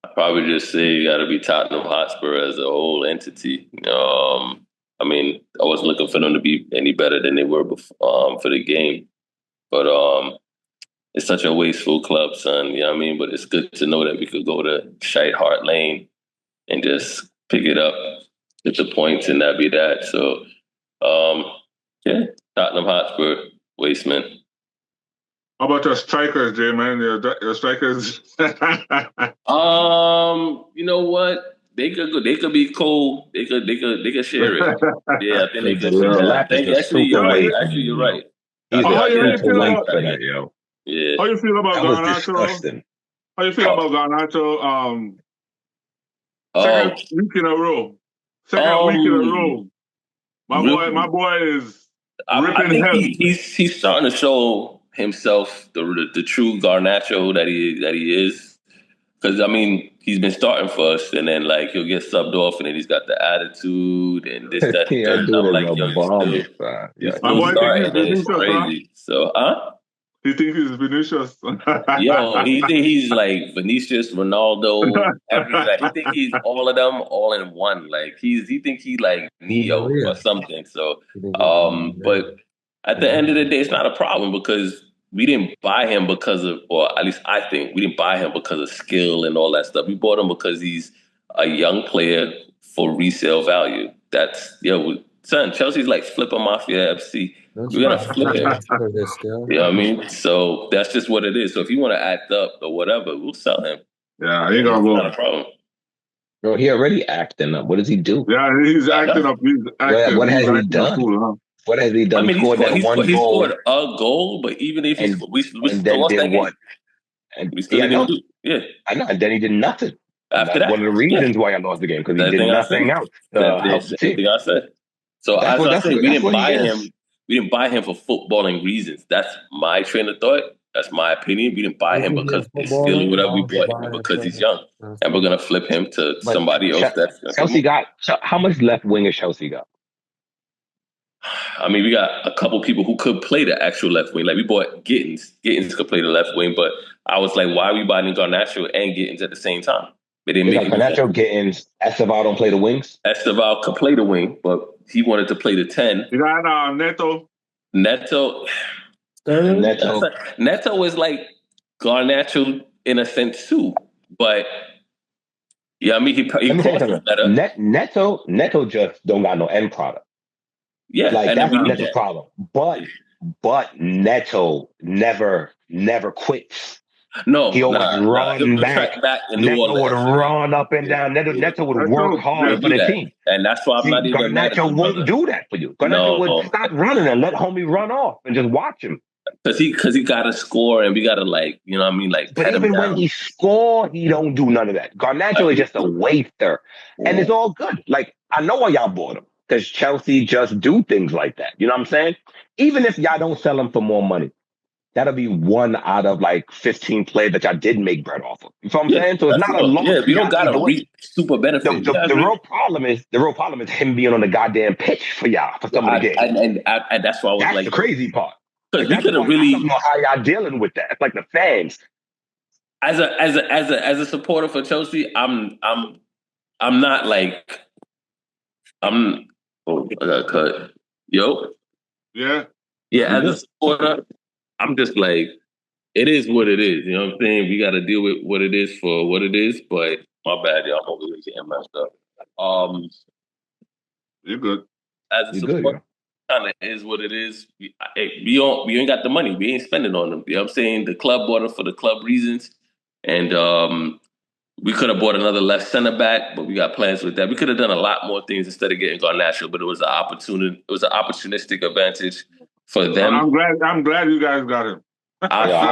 I'd probably just say you got to be Tottenham Hotspur as a whole entity. I mean, I wasn't looking for them to be any better than they were before, for the game. But it's such a wasteful club, son. You know what I mean? But it's good to know that we could go to Shite Hart Lane and just pick it up, get the points, and that be that. So, yeah, Tottenham Hotspur, Wasteman. How about your strikers, Jay, man? Your strikers. You know what? They could be cool. They could share it. Yeah, I think they could share it. Black is a Actually, super you're right. waste Actually, man, you're yo. right. He's how a you super feel waste about for that, yo. Yeah. How you feel about That was Garnacho? disgusting. How you feel about Garnacho? Um, Second week in a row. Second week in a um, row. My boy is I ripping think hell. he's starting to show himself the true Garnacho that he is. Because I mean, he's been starting for us, and then like he'll get subbed off, and then he's got the attitude and this, that, and the Yeah, third. And dude I'm is like, a yo, bum, son. you Yeah, My still boy he's think he's starting, and it's Vinicius, huh? crazy. So, huh? He thinks he's Vinicius. Yo, he think he's like Vinicius, Ronaldo, like he think he's all of them all in one. Like he think he like Di Neo or Maria. something. So, You think he's Di Maria. but at the end of the day, it's not a problem because we didn't buy him because of, or at least I think we didn't buy him because of skill and all that stuff. We bought him because he's a young player for resale value. That's son. Chelsea's like flipper mafia FC. Don't We're you gonna buy flip him. players for their skill? You know what I mean? So that's just what it is. So if you want to act up or whatever, we'll sell him. Yeah, he It's gonna not a go. problem. bro. He already acting up. What does he do? Yeah, he's I acting know. up. He's acting. What He's has he acting a done? fool, huh? What has he I done? He mean, scored that one he goal scored a goal, but even if and we still then lost did that game. what? And We still yeah, I didn't know. do. Yeah. I know. And then he did nothing. And After that's one that, of the yeah. reasons why I lost the game because he Same did thing I said. nothing else to help the Same team. thing I said. So That's as I say, we didn't what he buy is. him. We didn't buy him for footballing reasons. That's my train of thought. That's my opinion. We didn't buy him Isn't he a because of his skill or footballer? whatever. Why We would you bought buy him him because for he's young, and we're gonna flip him to But somebody else. That's a Chelsea got how much left wing is Chelsea got? I mean, we got a couple people who could play the actual left wing. Like we bought Gittins. Gittins could play the left wing, but I was like, why are we buying Garnacho and Gittins at the same time? It didn't They make got any sense. Garnacho, Gittins, Esteval don't play the wings. Esteval could play the wing, but he wanted to play the 10. You got Neto. Neto, Sterling? Neto is like Garnacho in a sense too, but yeah, I mean he Let me tell you crosses something. better. Neto just don't got no end product. Yeah, Like and then that's we need Neto's that. problem. But Neto never quits. No, He always run He'll back. track back and do all Neto would that. run up and Yeah, down. yeah. Neto would That's work true. hard He'll for do the that, team. and that's why I'm See, not even mad at Garnacho the won't brother. do that for you. Garnacho would No, stop running and let homie run off and just watch him. because he got to score, and we got to like you know what I mean like But pet him even when down. he score, he don't do none of that. Garnacho is just a waster, and it's all good. Like I know why y'all bought him because Chelsea just do things like that. You know what I'm saying? Even if y'all don't sell him for more money, that'll be one out of like 15 players that y'all did make bread off of. You know what I'm saying? So it's That's not a all. loss Yeah, for we don't y'all got either to way. reap super benefit. The real problem is him being on the goddamn pitch for y'all for some of the games. And that's why I was That's like, the crazy part. because Like, we could have I really, don't know how y'all dealing with that. It's like the fans. as a supporter for Chelsea, I'm not like I'm. Oh, I got cut. Yo, Yeah. yeah. As a supporter, I'm just like it is what it is. You know what I'm saying? We got to deal with what it is for what it is. But my bad, y'all. I'm over here getting messed up. You're good. As a You're good, supporter, yeah. kind of is what it is. We ain't got the money. We ain't spending on them. You know what I'm saying? The club bought them for the club reasons, and we could have bought another left center back, but we got plans with that. We could have done a lot more things instead of getting Garnacho, but it was an opportunity. It was an opportunistic advantage for them. I'm glad you guys got him.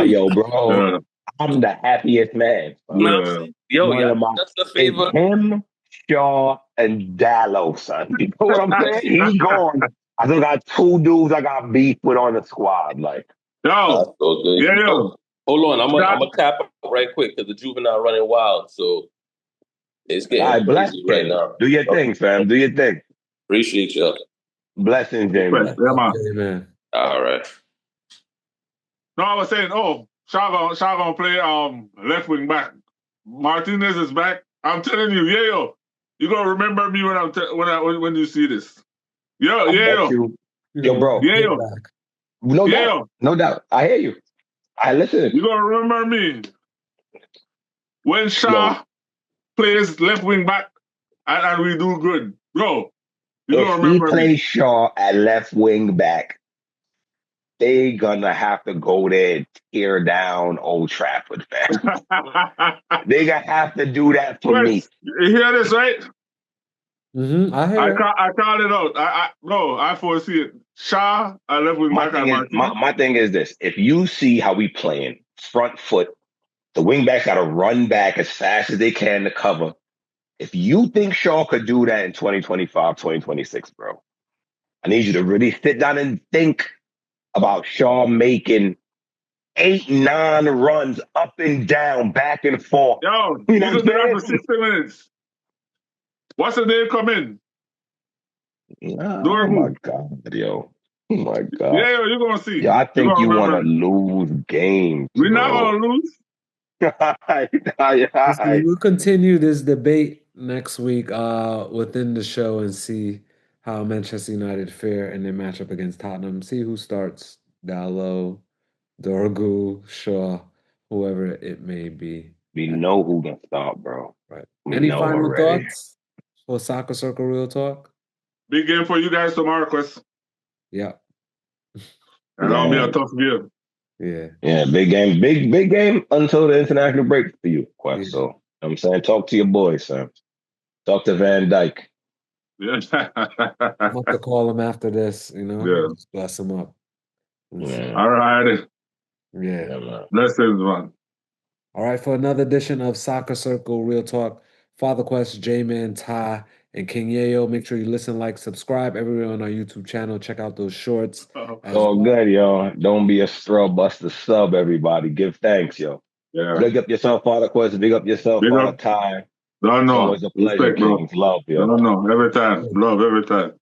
Yo, bro, I'm the happiest man. That's the favor. It's him, Shaw, and Dallo, son. You know what I'm saying? He gone. I still got two dudes I got beef with on the squad. Like, yo, Hold on, I'm gonna tap out right quick because the juvenile running wild, so it's getting crazy right now. Do your thing, fam. Do your thing. Appreciate you. Blessings, James. Yeah, man. All right. No, I was saying, Shaw gonna play left wing back. Martinez is back. I'm telling you, Yeyo, you gonna remember me when you see this. Yeyo, bro. Yeyo, no doubt. I hear you. I listen. You gonna remember me when Shaw plays left wing back and we do good. Bro, you If don't he remember me. plays Shaw at left wing back, they gonna have to go there and tear down Old Trafford, fam. They gonna have to do that for me. Wait, you hear this, right? I hear. I called it out. No, I foresee it. Shaw, I left with My back thing and is Martinez. my thing is this: if you see how we playing front foot, the wing backs got to run back as fast as they can to cover. If you think Shaw could do that in 2025, 2026, bro, I need you to really sit down and think about Shaw making 8, 9 runs up and down, back and forth. Yo, You you know could what do that I'm for saying? 60 minutes. What's the name come in? Oh my Dorgu. God, yo. Oh my God. Yeah, yo, you're going to see. Yo, I You're think going you to want to remember. lose games, We're not bro. going to lose. Listen, we'll continue this debate next week within the show and see how Manchester United fare in their matchup against Tottenham. See who starts Dallo, Dorgu, Shaw, whoever it may be. We know who gonna stop, bro. Right. We Any know final already. thoughts for Soccer Circle Real Talk? Big game for you guys tomorrow, Quest. Yeah. And that'll be a tough game. Yeah. Yeah, big game. Big game until the international break for you, Quest. Yeah. So, you know what I'm saying, talk to your boys, son. Talk to Van Dyke. Yeah. I'm up to call him after this, Yeah. just bless him up. Yeah, All right. Yeah. yeah, man. Blessings, man. All right, for another edition of Soccer Circle Real Talk, Father Quest, J-Man, Ty, and King Yeyo. Make sure you listen, like, subscribe everywhere on our YouTube channel. Check out those shorts as All well. good, y'all. Don't be a straw buster sub, everybody. Give thanks, yo. Yeah. Big up yourself, Father Quest. Big up yourself, Big Father up. Ty. Don't know. Always a pleasure, Respect, bro. Kings. Love, yo. Don't know. Every time. Love every time.